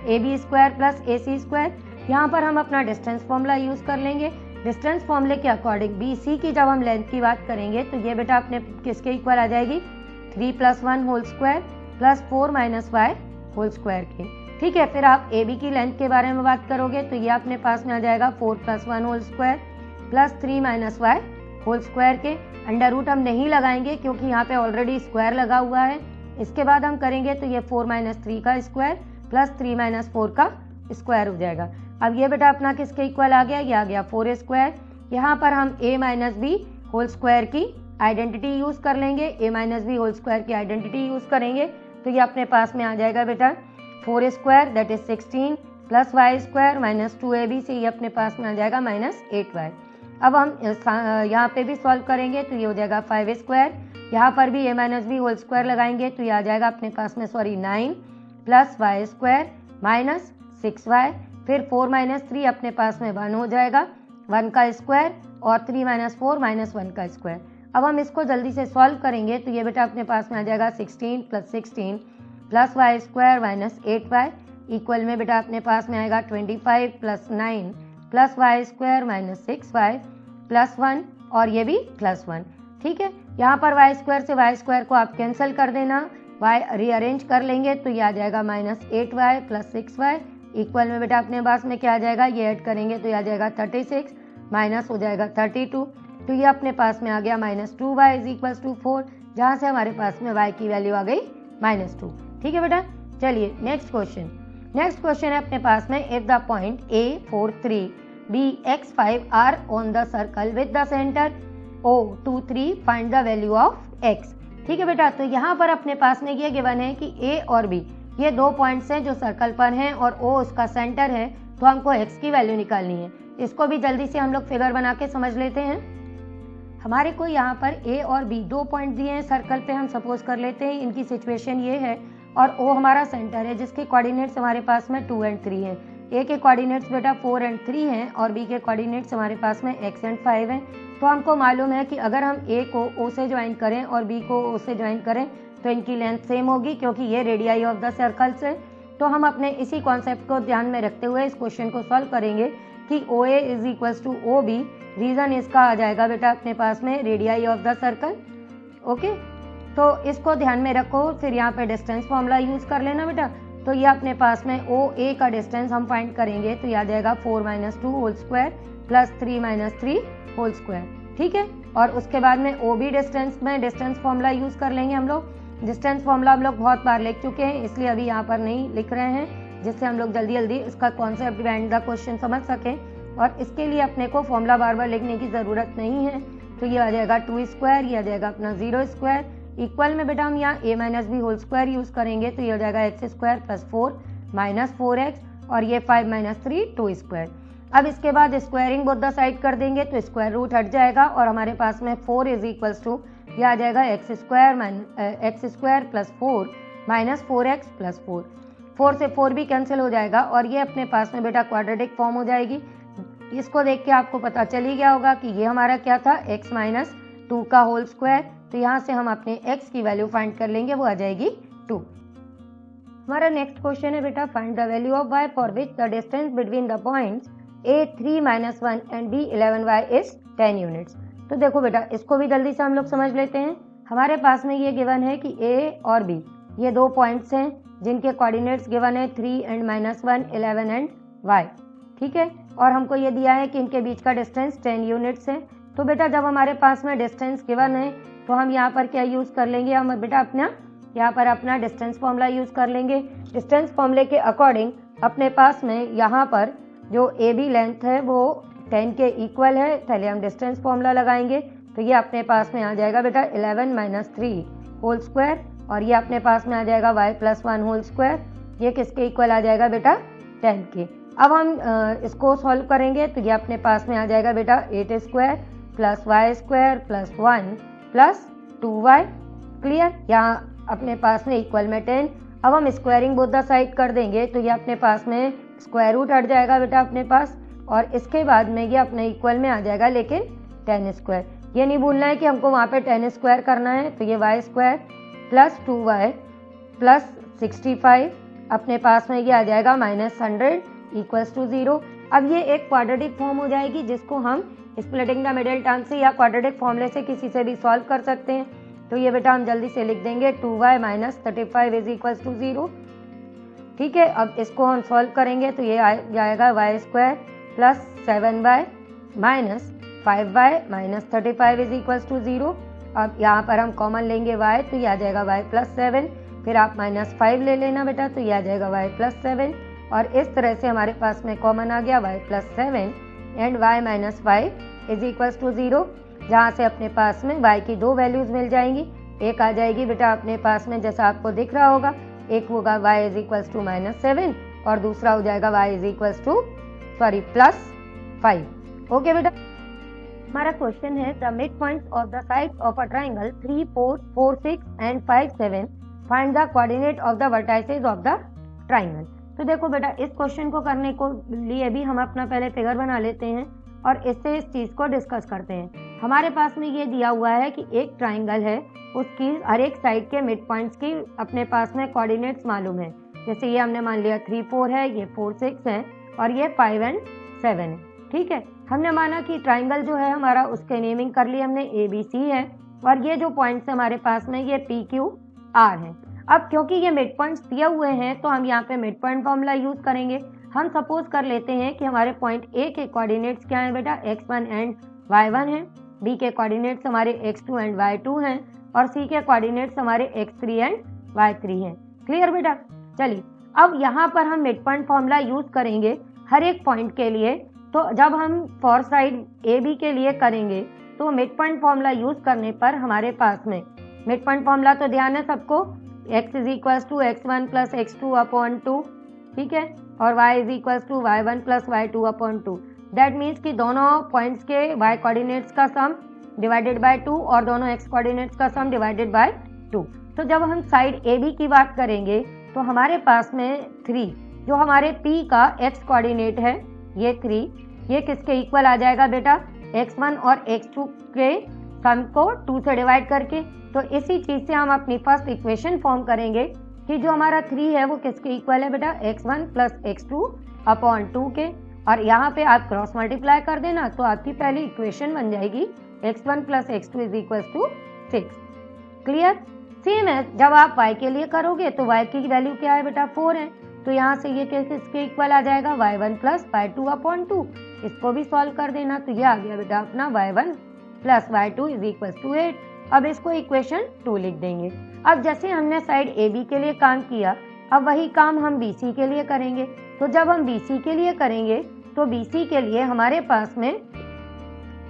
AB square plus AC square. यहाँ पर हम अपना डिस्टेंस फॉर्मूला यूज कर लेंगे। डिस्टेंस फॉर्मूले के अकॉर्डिंग BC की जब हम लेंथ की बात करेंगे तो ये बेटा अपने किसके इक्वल आ जाएगी, 3 + 1 whole square plus 4 - y whole square के। ठीक है, फिर आप AB की लेंथ के बारे में बात करोगे तो ये अपने पास में आ जाएगा 4 + 1 whole square plus 3 - y whole square के। अंडर रूट हम नहीं लगाएंगे क्योंकि यहाँ पे ऑलरेडी स्क्वायर लगा हुआ है। इसके बाद हम करेंगे तो ये 4 - 3 का स्क्वायर प्लस 3 - 4 का स्क्वायर हो जाएगा। अब ये बेटा अपना किसके इक्वल आ गया, ये आ गया 4 स्क्वायर। यहाँ पर हम A - b होल स्क्वायर की आइडेंटिटी यूज कर लेंगे, A - b होल स्क्वायर की आइडेंटिटी यूज करेंगे तो ये अपने पास में आ जाएगा बेटा 4 square that is 16 plus y square minus 2ab से ये अपने पास में आ जाएगा -8y। अब हम यहाँ पे भी सॉल्व करेंगे तो ये हो जाएगा 5 स्क्वायर। यहाँ पर भी A - b होल स्क्वायर लगाएंगे तो ये आ जाएगा अपने पास में 9 plus y square minus 6y। फिर 4 - 3 अपने पास में 1 हो जाएगा, 1 का स्क्वायर और 3 - 4 -1 का स्क्वायर। अब हम इसको जल्दी से सॉल्व करेंगे तो ये बेटा अपने पास में आ जाएगा 16 + 16 plus y square minus 8y equal में बेटा अपने पास में आएगा 25 + 9 plus y square minus 6y plus 1 और ये भी प्लस 1। ठीक है, यहाँ पर y स्क्वायर से y स्क्वायर को आप कैंसिल कर देना, y रीअरेंज कर लेंगे तो ये आ जाएगा -8y प्लस 6y इक्वल में बेटा अपने पास में क्या आ जाएगा, ये ऐड करेंगे तो ये आ जाएगा 36 माइनस हो जाएगा 32 तो ये अपने पास में आ गया -2y = 4, जहाँ से हमारे पास में y की वैल्यू आ गई -2। ठीक है बेटा, चलिए नेक्स्ट क्वेश्चन है अपने पास में, if the point A 4, 3 B x 5 are on the circle with the centre O 2, 3 find the value of x। ठीक है बेटा, तो यहाँ पर अपने पास में ये गिवन है कि A और B ये 2 पॉइंट्स हैं जो सर्कल पर हैं और O उसका सेंटर है, तो हमको x की वैल्यू निकालनी है। इसको भी जल्दी से हम लोग फिगर बना के समझ लेते हैं। हमारे को यहाँ पर A और B 2 पॉइंट दिए हैं सर्कल पे, हम सपोज कर लेते हैं इनकी सिचुएशन ये है और O हमारा सेंटर है जिसके कोऑर्डिनेट्स हमारे पास में 2 एंड 3 हैं। A के कोऑर्डिनेट्स बेटा 4 एंड 3 हैं और B के कोऑर्डिनेट्स हमारे पास में x एंड 5 हैं। तो हमको मालूम है कि अगर हम A को O से ज्वाइन करें और B को O से ज्वाइन करें तो इनकी लेंथ सेम होगी क्योंकि ये रेडियाई ऑफ द सर्कल्स है। तो हम अपने इसी कॉन्सेप्ट को ध्यान में रखते हुए इस क्वेश्चन को सॉल्व करेंगे कि OA = OB, रीजन इसका आ जाएगा बेटा अपने पास में radii of the circle. Okay, तो इसको ध्यान में रखो। फिर यहाँ पे डिस्टेंस फॉर्मूला यूज कर लेना बेटा। तो ये अपने पास में OA का डिस्टेंस हम फाइंड करेंगे तो ये आ जाएगा 4 - 2 whole square plus 3 - 3 whole square. ठीक है, और उसके बाद में OB डिस्टेंस में डिस्टेंस फॉर्मूला यूज कर लेंगे हम लोग। डिस्टेंस फॉर्मूला हम लोग बहुत बार लिख चुके हैं इसलिए अभी यहाँ पर नहीं लिख रहे हैं, जिससे हम लोग जल्दी जल्दी इसका कॉन्सेप्ट एंड द क्वेश्चन समझ सकें। और इसके लिए अपने को फॉर्मूला बार बार लिखने की ज़रूरत नहीं है। तो ये आ जाएगा 2 स्क्वायर, ये आ जाएगा अपना 0 स्क्वायर इक्वल में बेटा हम यहाँ A - b whole square use करेंगे तो ये हो जाएगा x square plus 4 minus 4x और ये 5 - 3 2 स्क्वायर। अब इसके बाद स्क्वायरिंग बोथ द साइड कर देंगे तो स्क्वायर रूट हट जाएगा और हमारे पास में 4 = ये आ जाएगा x square plus 4 minus 4x plus 4। 4 से 4 भी कैंसिल हो जाएगा और ये अपने पास में बेटा क्वाड्रेटिक फॉर्म हो जाएगी। इसको देख के आपको पता चल ही गया होगा कि ये हमारा क्या था, x - 2 का होल स्क्वायर। तो यहाँ से हम अपने x की वैल्यू फाइंड कर लेंगे, वो आ जाएगी 2। हमारा नेक्स्ट क्वेश्चन है बेटा, find the value of y for which the distance between the points A 3 - 1 and B 11y is 10 units. तो देखो बेटा, इसको भी जल्दी से हम लोग समझ लेते हैं। हमारे पास में ये गिवन है कि A और B ये 2 पॉइंट्स हैं जिनके कोऑर्डिनेट्स गिवन है 3 एंड -1, 11 एंड y। ठीक है, और हमको ये दिया है कि इनके बीच का डिस्टेंस 10 यूनिट्स है। तो बेटा जब हमारे पास में डिस्टेंस गिवन है तो हम यहाँ पर क्या यूज़ कर लेंगे, हम बेटा अपना यहाँ पर अपना डिस्टेंस फॉर्मूला यूज़ कर लेंगे। डिस्टेंस फॉर्मूले के अकॉर्डिंग अपने पास में यहाँ पर जो ए बी लेंथ है वो 10 के इक्वल है, पहले हम डिस्टेंस फॉर्मूला लगाएंगे तो ये अपने पास में आ जाएगा बेटा 11 - 3 होल स्क्वायर, और ये अपने पास में आ जाएगा y + 1 होल स्क्वायर, ये किसके इक्वल आ जाएगा बेटा 10 के। अब हम इसको सॉल्व करेंगे तो ये अपने पास में आ जाएगा बेटा 8 square + y square + 1 + 2y। Clear, यहाँ अपने पास में इक्वल में 10। अब हम स्क्वायरिंग बोथ द साइड कर देंगे तो ये अपने पास में स्क्वायर रूट हट जाएगा बेटा अपने पास, और इसके बाद में ये अपने इक्वल में आ जाएगा लेकिन 10 स्क्वायर। ये नहीं भूलना है कि हमको वहाँ पे 10 स्क्वायर करना है, तो ये y स्क्वायर + 2y + 65 अपने पास में ये आ जाएगा -100 = 0। अब ये एक क्वाड्रेटिक फॉर्म हो जाएगी जिसको हम स्प्लिटिंग द मिडिल टर्म से या क्वाड्रेटिक फॉर्मूले से किसी से भी सॉल्व कर सकते हैं। तो ये बेटा हम जल्दी से लिख देंगे 2y - 35 = 0। ठीक है, अब इसको हम सॉल्व करेंगे तो ये आएगा y स्क्वायर + 7y - 5y - 35 = 0। अब यहाँ पर हम कॉमन लेंगे y तो ये आ जाएगा y + 7, फिर आप -5 ले लेना बेटा तो ये आ जाएगा y + 7, और इस तरह से हमारे पास में कॉमन आ गया y + 7 एंड y - 5 = 0, जहाँ से अपने पास में y की दो वैल्यूज़ मिल जाएंगी। एक आ जाएगी बेटा अपने पास में जैसा आपको दिख रहा होगा, एक होगा y = -7 और दूसरा हो जाएगा y +5। ओके बेटा, हमारा क्वेश्चन है the mid points of the sides of a triangle 3, 4, 4, 6 and 5, 7 find the coordinate of the vertices of the triangle. तो देखो बेटा इस क्वेश्चन को करने को लिए भी हम अपना पहले फिगर बना लेते हैं और इससे इस चीज़ को डिस्कस करते हैं। हमारे पास में ये दिया हुआ है कि एक ट्राइंगल है, उसकी हर एक साइड के मिड पॉइंट्स की अपने पास में कोऑर्डिनेट्स मालूम है। जैसे ये हमने मान लिया 3, 4 है, ये 4, 6 है और ये 5 और 7 है। ठीक है, हमने माना कि ट्राइंगल जो है हमारा उसके नेमिंग कर ली हमने ABC है, और ये जो पॉइंट्स हमारे पास में ये PQR है। अब क्योंकि ये मिड पॉइंट्स दिए हुए हैं तो हम यहाँ पे मिड पॉइंट फॉर्मूला यूज करेंगे। हम सपोज कर लेते हैं कि हमारे पॉइंट A के कोऑर्डिनेट्स क्या हैं बेटा, x1 एंड y1 हैं, B के कोऑर्डिनेट्स हमारे x2 एंड y2 हैं, और C के कोऑर्डिनेट्स हमारे x3 एंड y3 हैं। क्लियर बेटा, चलिए अब यहाँ पर हम मिड पॉइंट फॉर्मूला यूज करेंगे हर एक पॉइंट के लिए। तो जब हम फॉर साइड AB के लिए करेंगे तो मिड पॉइंट फॉर्मूला यूज करने पर हमारे पास में मिड पॉइंट फॉर्मूला तो ध्यान है सबको, x = x1 + x2/2, ठीक है, और y = y1 + y2/2। That means कि दोनों पॉइंट्स के y कोऑर्डिनेट्स का सम डिवाइडेड बाय 2 और दोनों x कोऑर्डिनेट्स का सम डिवाइडेड बाय 2। तो जब हम साइड AB की बात करेंगे तो हमारे पास में 3 जो हमारे P का x कोऑर्डिनेट है, ये 3 ये किसके इक्वल आ जाएगा बेटा, x1 और x2 के सम को 2 से डिवाइड करके। तो इसी चीज से हम अपनी फर्स्ट इक्वेशन फॉर्म करेंगे कि जो हमारा 3 है वो किसके इक्वल है बेटा, x1 + x2/2 के, और यहाँ पे आप क्रॉस मल्टीप्लाई कर देना तो आपकी पहली इक्वेशन बन जाएगी x1 + x2 = 6। क्लियर, सेम है जब आप y के लिए करोगे तो y की वैल्यू क्या है बेटा, 4 है, तो यहाँ से ये किसके इक्वल आ जाएगा, y1 + y2/2। इसको भी सॉल्व कर देना तो ये आ गया बेटा अपना y1 + y2 = 8। अब इसको इक्वेशन 2 लिख देंगे। अब जैसे हमने साइड AB के लिए काम किया, अब वही काम हम BC के लिए करेंगे। तो जब हम BC के लिए करेंगे तो BC के लिए हमारे पास में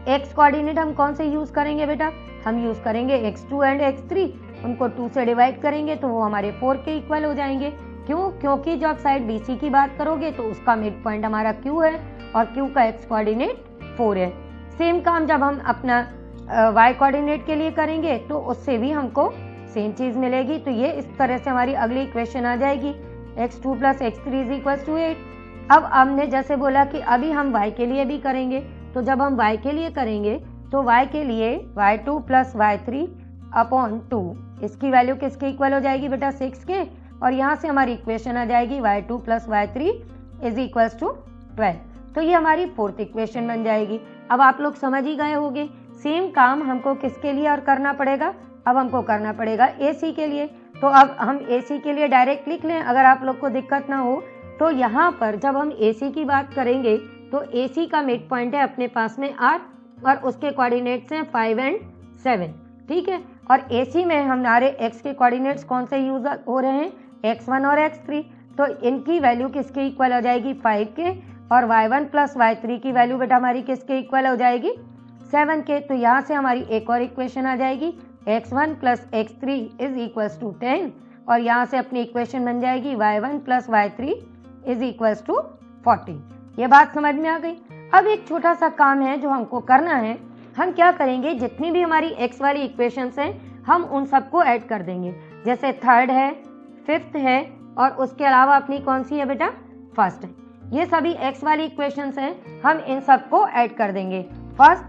x कोऑर्डिनेट हम कौन से यूज करेंगे बेटा, हम यूज करेंगे x2 एंड x3, उनको 2 से डिवाइड करेंगे तो वो हमारे 4 के इक्वल हो जाएंगे। क्यों, क्योंकि जब साइड BC की बात करोगे तो उसका मिड पॉइंट हमारा Q है और Q का x कोऑर्डिनेट 4 है। सेम काम जब हम अपना y कोऑर्डिनेट के लिए करेंगे तो उससे भी हमको सेम चीज मिलेगी। तो ये इस तरह से हमारी अगली इक्वेशन आ जाएगी x2 + x3 = 8। अब हमने जैसे बोला कि अभी हम y के लिए भी करेंगे, तो जब हम y के लिए करेंगे तो y के लिए y2 + y3/2, इसकी वैल्यू किसके इक्वल हो जाएगी बेटा, 6 के, और यहाँ से हमारी इक्वेशन आ जाएगी y2 + y3 = 12। तो ये हमारी फोर्थ इक्वेशन बन जाएगी। अब आप लोग समझ ही गए होंगे सेम काम हमको किसके लिए और करना पड़ेगा, अब हमको करना पड़ेगा AC के लिए। तो अब हम AC के लिए डायरेक्ट लिख लें अगर आप लोग को दिक्कत ना हो। तो यहाँ पर जब हम AC की बात करेंगे तो AC का मिड पॉइंट है अपने पास में R, और उसके कोऑर्डिनेट्स हैं 5 एंड 7, ठीक है। और AC में हमारे x के कोऑर्डिनेट्स कौन से यूज हो रहे हैं, x1 और x3, तो इनकी वैल्यू किसके इक्वल हो जाएगी, 5 के, और y1 प्लस y3 की वैल्यू बेटा हमारी किसके इक्वल हो जाएगी, 7 के। तो यहाँ से हमारी एक और इक्वेशन आ जाएगी, x1 plus x3 is equals to 10, और यहाँ से अपनी इक्वेशन बन जाएगी y1 plus y3 is equals to 14। ये बात समझ में आ गई। अब एक छोटा सा काम है जो हमको करना है, हम क्या करेंगे, जितनी भी हमारी x वाली इक्वेशंस हैं हम उन सबको ऐड कर देंगे। जैसे थर्ड है, फिफ्थ है, और उसके अलावा अपनी कौन सी है बेटा, फर्स्ट है। ये सभी x वाली इक्वेशंस हैं, हम इन सबको ऐड कर देंगे। फर्स्ट,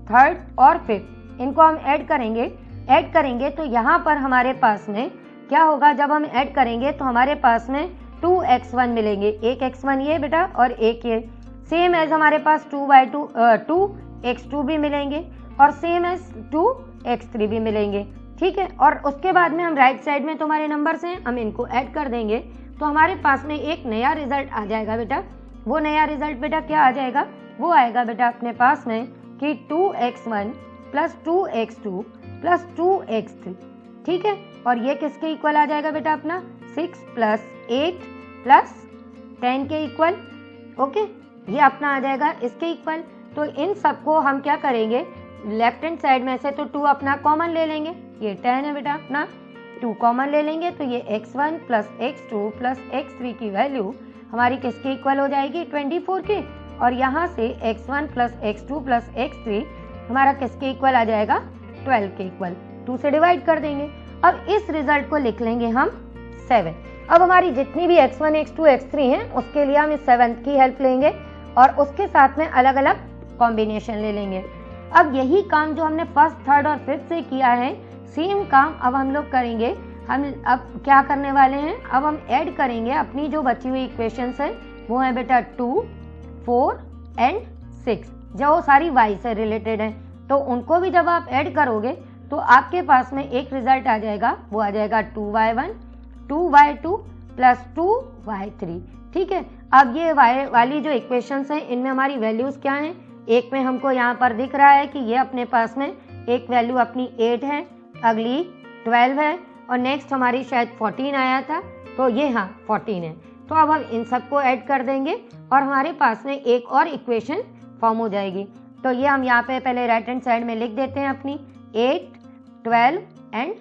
थर्ड और फिफ्थ, इनको हम ऐड करेंगे तो यहाँ पर हमारे पास में क्या होगा, जब हम ऐड करेंगे तो हमारे पास में 2x1 मिलेंगे। एक x1 ये बेटा और एक ये, सेम एज हमारे पास 2x2 भी मिलेंगे, और सेम एज 2x3 भी मिलेंगे, ठीक है। और उसके बाद में हम राइट साइड में तुम्हारे नंबर्स हैं, हम इनको ऐड कर देंगे तो हमारे पास में एक नया रिजल्ट आ जाएगा बेटा। वो नया रिजल्ट बेटा क्या आ जाएगा, वो आएगा बेटा अपने पास में कि 2x1 plus 2x2 plus 2x3, ठीक है। और ये किसके इक्वल आ जाएगा बेटा, अपना 6 प्लस 8 प्लस 10 के इक्वल, ओके। ये अपना आ जाएगा इसके इक्वल। तो इन सबको हम क्या करेंगे, लेफ्ट हैंड साइड में से तो 2 अपना कॉमन ले लेंगे, ये 10 है बेटा, अपना 2 कॉमन ले लेंगे, तो ये x1 plus x2 plus x3 की वैल्यू हमारी किसके इक्वल हो जाएगी, 24 के। और यहाँ से x1 plus x2 plus x3 हमारा किसके इक्वल आ जाएगा, 12 के इक्वल। 2 से डिवाइड कर देंगे। अब इस रिजल्ट को लिख लेंगे हम 7। अब हमारी जितनी भी x1 x2 x3 हैं उसके लिए हम इस 7 की हेल्प लेंगे और उसके साथ में अलग अलग कॉम्बिनेशन ले लेंगे। अब यही काम जो हमने फर्स्ट, थर्ड और फिफ्थ से किया है, सेम काम अब हम लोग करेंगे। हम अब क्या करने वाले हैं, अब हम ऐड करेंगे अपनी जो बची हुई इक्वेशंस हैं, वो है बेटा 2, 4 एंड 6, जो सारी y से रिलेटेड हैं। तो उनको भी जब आप ऐड करोगे तो आपके पास में एक रिजल्ट आ जाएगा, वो आ जाएगा 2y1 2y2 प्लस 2y3, ठीक है। अब ये y वाली जो इक्वेशंस हैं इनमें हमारी वैल्यूज क्या हैं, एक में हमको यहाँ पर दिख रहा है कि ये अपने पास में एक वैल्यू अपनी 8 है, अगली 12 है, और नेक्स्ट हमारी शायद 14 आया था, तो ये हाँ 14 है। तो अब हम इन सबको ऐड कर देंगे और हमारे पास में एक और इक्वेशन फॉर्म हो जाएगी। तो ये हम यहाँ पे पहले राइट हैंड साइड में लिख देते हैं अपनी 8, 12 एंड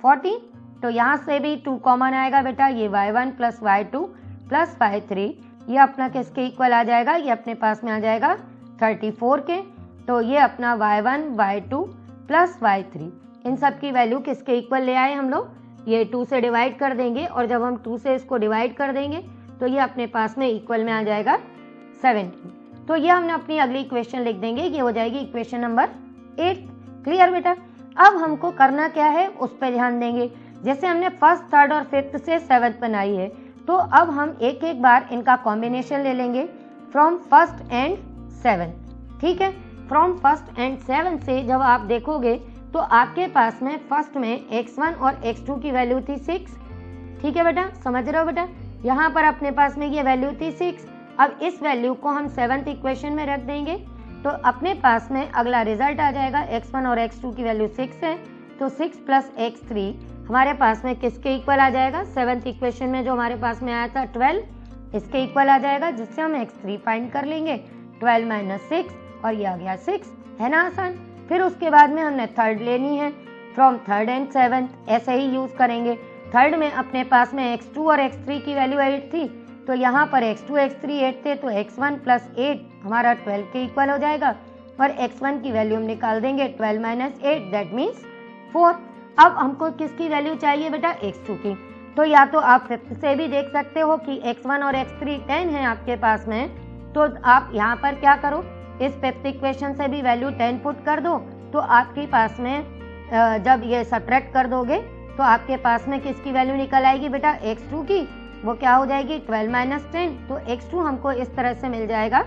14। तो यहाँ से भी 2 कॉमन आएगा बेटा, ये y1 plus y2 plus y3, ये अपना किसके इक्वल आ जाएगा, ये अपने पास में आ जाएगा 34 के। तो ये अपना y1 y2 प्लस y3, इन सब की वैल्यू किसके इक्वल ले आए हम लोग, ये 2 से डिवाइड कर देंगे, और जब हम 2 से इसको डिवाइड कर देंगे तो ये अपने पास में इक्वल में आ जाएगा 17। तो ये हमने अपनी अगली इक्वेशन लिख देंगे, ये हो जाएगी इक्वेशन नंबर 8। क्लियर बेटा। अब हमको करना क्या है उस पर ध्यान देंगे। जैसे हमने फर्स्ट, थर्ड और फिफ्थ से 7th बनाई है, तो अब हम एक एक बार इनका कॉम्बिनेशन ले लेंगे फ्रॉम फर्स्ट एंड 7th, ठीक है। फ्रॉम फर्स्ट एंड 7th से जब आप देखोगे तो आपके पास में फर्स्ट में x1 और x2 की वैल्यू थी 6, ठीक है बेटा, समझ रहे हो बेटा। यहाँ पर अपने पास में ये वैल्यू थी 6। अब इस वैल्यू को हम 7th इक्वेशन में रख देंगे तो अपने पास में अगला रिजल्ट आ जाएगा, x1 और x2 की वैल्यू 6 है, तो 6 प्लस x3 हमारे पास में किसके इक्वल आ जाएगा, 7th इक्वेशन में जो हमारे पास में आया था 12, इसके इक्वल आ जाएगा, जिससे हम x3 फाइंड कर लेंगे। 12 माइनस 6, और ये आ गया 6, है ना आसान। फिर उसके बाद में हमने थर्ड लेनी है, फ्रॉम थर्ड एंड 7th ऐसे ही यूज करेंगे। थर्ड में अपने पास में x2 और x3 की वैल्यू 8 थी, तो यहाँ पर x2 x3 8 थे, तो x1 प्लस 8 हमारा 12 के इक्वल हो जाएगा, और x1 की वैल्यू हम निकाल देंगे 12 माइनस 8, दैट मीन्स 4। अब हमको किसकी वैल्यू चाहिए बेटा, x2 की। तो या तो आप फिफ्थ से भी देख सकते हो कि x1 और x3 10 है आपके पास में, तो आप यहाँ पर क्या करो, इस फिफ्थ इक्वेशन से भी वैल्यू 10 पुट कर दो, तो आपके पास में जब ये सब्ट्रैक्ट कर दोगे तो आपके पास में किसकी वैल्यू निकल आएगी बेटा, x2 की। वो क्या हो जाएगी, 12 माइनस 10, तो x2 हमको इस तरह से मिल जाएगा,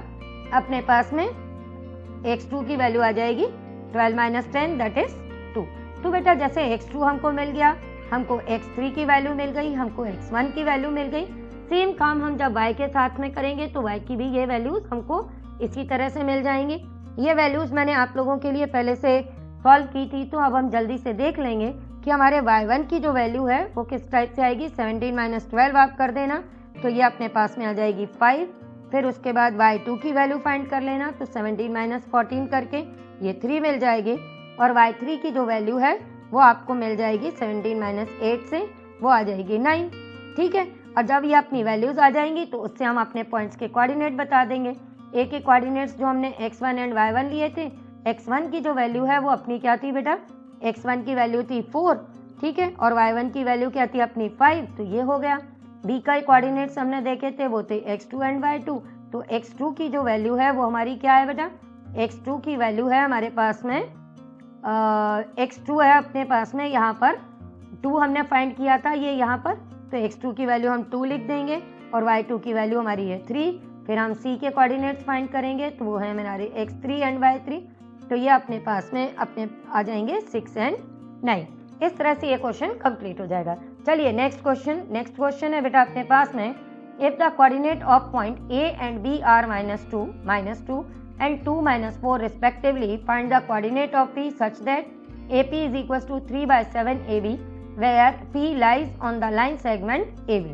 अपने पास में x2 की वैल्यू आ जाएगी 12 माइनस 10, दैट इज 2। तो बेटा जैसे x2 हमको मिल गया, हमको x3 की वैल्यू मिल गई, हमको x1 की वैल्यू मिल गई। सेम काम हम जब y के साथ में करेंगे तो y की भी ये वैल्यूज हमको इसी तरह से मिल जाएंगी। ये वैल्यूज़ मैंने आप लोगों के लिए पहले से सॉल्व की थी, तो अब हम जल्दी से देख लेंगे कि हमारे y1 की जो वैल्यू है वो किस टाइप से आएगी। 17 माइनस 12 आप कर देना तो ये अपने पास में आ जाएगी 5। फिर उसके बाद y2 की वैल्यू फाइंड कर लेना, तो 17 माइनस 14 करके ये 3 मिल जाएगी। और y3 की जो वैल्यू है वो आपको मिल जाएगी 17 माइनस 8 से, वो आ जाएगी 9। ठीक है, और जब ये अपनी वैल्यूज़ आ जाएंगी तो उससे हम अपने पॉइंट्स के कोऑर्डिनेट बता देंगे। ए के कोऑर्डिनेट्स जो हमने x1 एंड y1 लिए थे, x1 की जो वैल्यू है वो अपनी क्या थी बेटा, x1 की वैल्यू थी 4, ठीक है, और y1 की वैल्यू क्या थी अपनी 5, तो ये हो गया। b का कोऑर्डिनेट्स हमने देखे थे वो थे x2 एंड y2, तो x2 की जो वैल्यू है वो हमारी क्या है बेटा, x2 की वैल्यू है हमारे पास में x2 है अपने पास में, यहाँ पर 2 हमने फाइंड किया था ये यहाँ पर, तो x2 की वैल्यू हम 2 लिख देंगे और y2 की वैल्यू हमारी है 3। फिर हम c के कोऑर्डिनेट्स फाइंड करेंगे तो वो है हमारे x3 एंड y3, तो ये अपने पास में अपने आ जाएंगे 6 एंड 9। इस तरह से ये क्वेश्चन कंप्लीट हो जाएगा। चलिए नेक्स्ट क्वेश्चन है बेटा अपने पास में, if the coordinate of point a and b are -2 and 2 - 4 respectively, find the coordinate of P such that AP is equals to 3/7 AB where P lies on the line segment AB।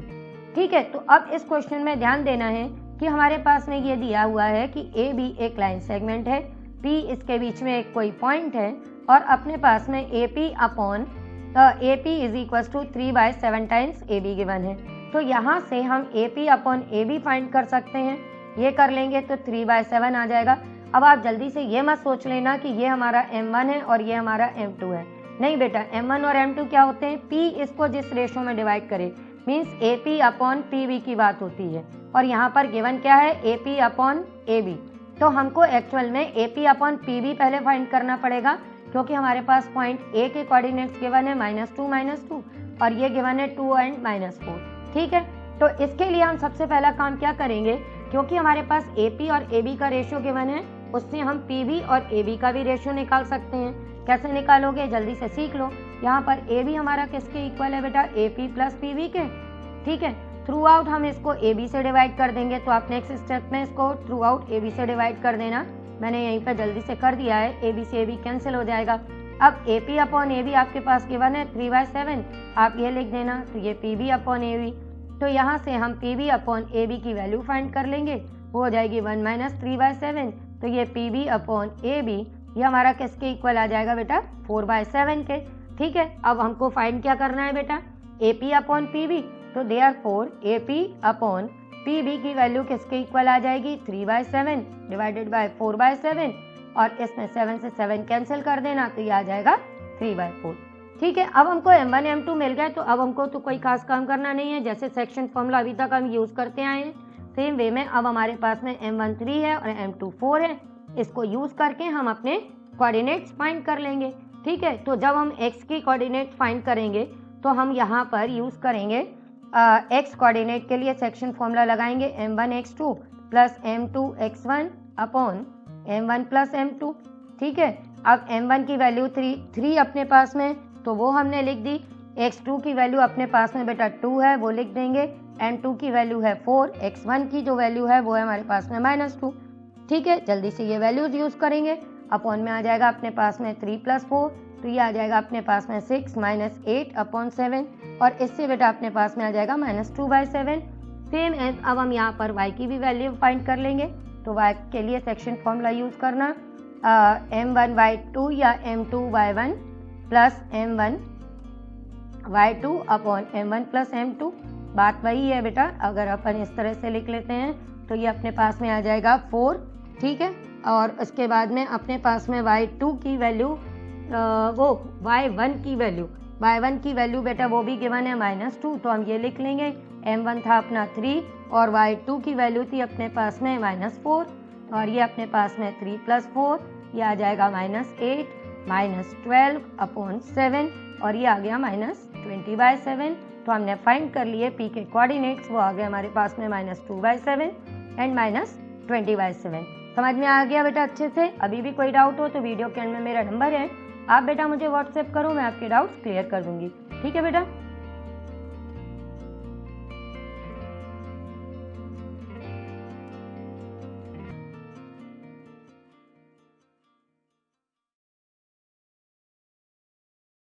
ठीक है, तो अब इस question में ध्यान देना है कि हमारे पास में ये दिया हुआ है कि AB एक लाइन सेगमेंट है, P इसके बीच में एक कोई पॉइंट है और अपने पास में AP upon AP is equals to 3/7 times AB given है। तो यहाँ से हम AP अपॉन AB फाइंड कर सकते हैं, ये कर लेंगे तो 3/7 आ जाएगा। अब आप जल्दी से ये मत सोच लेना कि ये हमारा M1 है और ये हमारा M2 है, नहीं बेटा, M1 और M2 क्या होते हैं, P इसको जिस रेशो में डिवाइड करे मीन्स AP अपॉन PB की बात होती है, और यहाँ पर गिवन क्या है AP अपॉन AB। तो हमको एक्चुअल में AP अपॉन PB पहले फाइंड करना पड़ेगा, क्योंकि हमारे पास पॉइंट A के कोऑर्डिनेट्स गिवन है -2 और ये गिवन है 2 एंड -4। ठीक है, तो इसके लिए हम सबसे पहला काम क्या करेंगे, क्योंकि हमारे पास AP और AB का रेशियो गिवन है, उससे हम PB और AB का भी रेशियो निकाल सकते हैं। कैसे निकालोगे, जल्दी से सीख लो। यहाँ पर AB हमारा किसके इक्वल है बेटा, AP प्लस PB के। ठीक है, थ्रू आउट हम इसको AB से डिवाइड कर देंगे, तो आप नेक्स्ट स्टेप में इसको थ्रू आउट AB से डिवाइड कर देना। मैंने यहीं पर जल्दी से कर दिया है, AB से AB कैंसिल हो जाएगा। अब AP अपॉन AB आपके पास गिवन है 3/7, आप ये लिख देना, तो ये PB अपॉन AB। तो यहाँ से हम PB अपॉन AB की वैल्यू फाइंड कर लेंगे, वो हो जाएगी 1 - 3/7, तो ये PB अपॉन AB ये हमारा किसके इक्वल आ जाएगा बेटा, 4/7 के। ठीक है, अब हमको फाइंड क्या करना है बेटा, AP अपॉन PB, तो देयरफॉर AP अपॉन PB की वैल्यू किसके इक्वल आ जाएगी, 3/7 डिवाइडेड बाय 4/7, और इसमें 7 से 7 कैंसिल कर देना, तो ये आ जाएगा 3/4। ठीक है, अब हमको M1 M2 मिल गए, तो अब हमको तो कोई खास काम करना नहीं है, जैसे सेक्शन फॉर्मूला अभी तक हम यूज़ करते आए हैं सेम वे में अब हमारे पास में M1 3 है और M2 4 है, इसको यूज़ करके हम अपने कोऑर्डिनेट्स फाइंड कर लेंगे। ठीक है, तो जब हम x की कोऑर्डिनेट फाइंड करेंगे तो हम यहाँ पर यूज़ करेंगे x कोऑर्डिनेट के लिए सेक्शन फॉर्मूला लगाएंगे M1 x2 plus M2 x1 upon M1 plus M2। ठीक है, अब M1 की वैल्यू 3 अपने पास में, तो वो हमने लिख दी। x2 की वैल्यू अपने पास में बेटा 2 है, वो लिख देंगे। M2 की वैल्यू है 4, x1 की जो वैल्यू है वो है हमारे पास में -2। ठीक है, जल्दी से ये वैल्यूज यूज़ करेंगे, अपॉन में आ जाएगा अपने पास में 3 + 4, तो ये आ जाएगा अपने पास में 6 - 8 अपॉन 7, और इससे बेटा अपने पास में आ जाएगा -2/7। सेम एज अब हम यहाँ पर y की भी वैल्यू फाइंड कर लेंगे, तो y के लिए सेक्शन फॉर्मूला यूज़ करना M1/2 या M2/1 plus M1/2 upon M1 plus M2। बात वही है बेटा, अगर अपन इस तरह से लिख लेते हैं तो ये अपने पास में आ जाएगा 4। ठीक है, और उसके बाद में अपने पास में y2 की वैल्यू वो y1 की वैल्यू बेटा वो भी गिवन है -2, तो हम ये लिख लेंगे। M1 था अपना 3 और y2 की वैल्यू थी अपने पास में -4, और ये अपने पास में 3 + 4 ये आ जाएगा -8 -12 अपॉन 7, और ये आ गया -20/7। तो हमने फाइंड कर लिए P के कोऑर्डिनेट्स, वो आ गए हमारे पास में -2/7 एंड -20/7। समझ में आ गया बेटा अच्छे से? अभी भी कोई डाउट हो तो वीडियो के एंड में मेरा नंबर है, आप बेटा मुझे व्हाट्सएप करो, मैं आपके डाउट्स क्लियर कर दूंगी। ठीक है बेटा।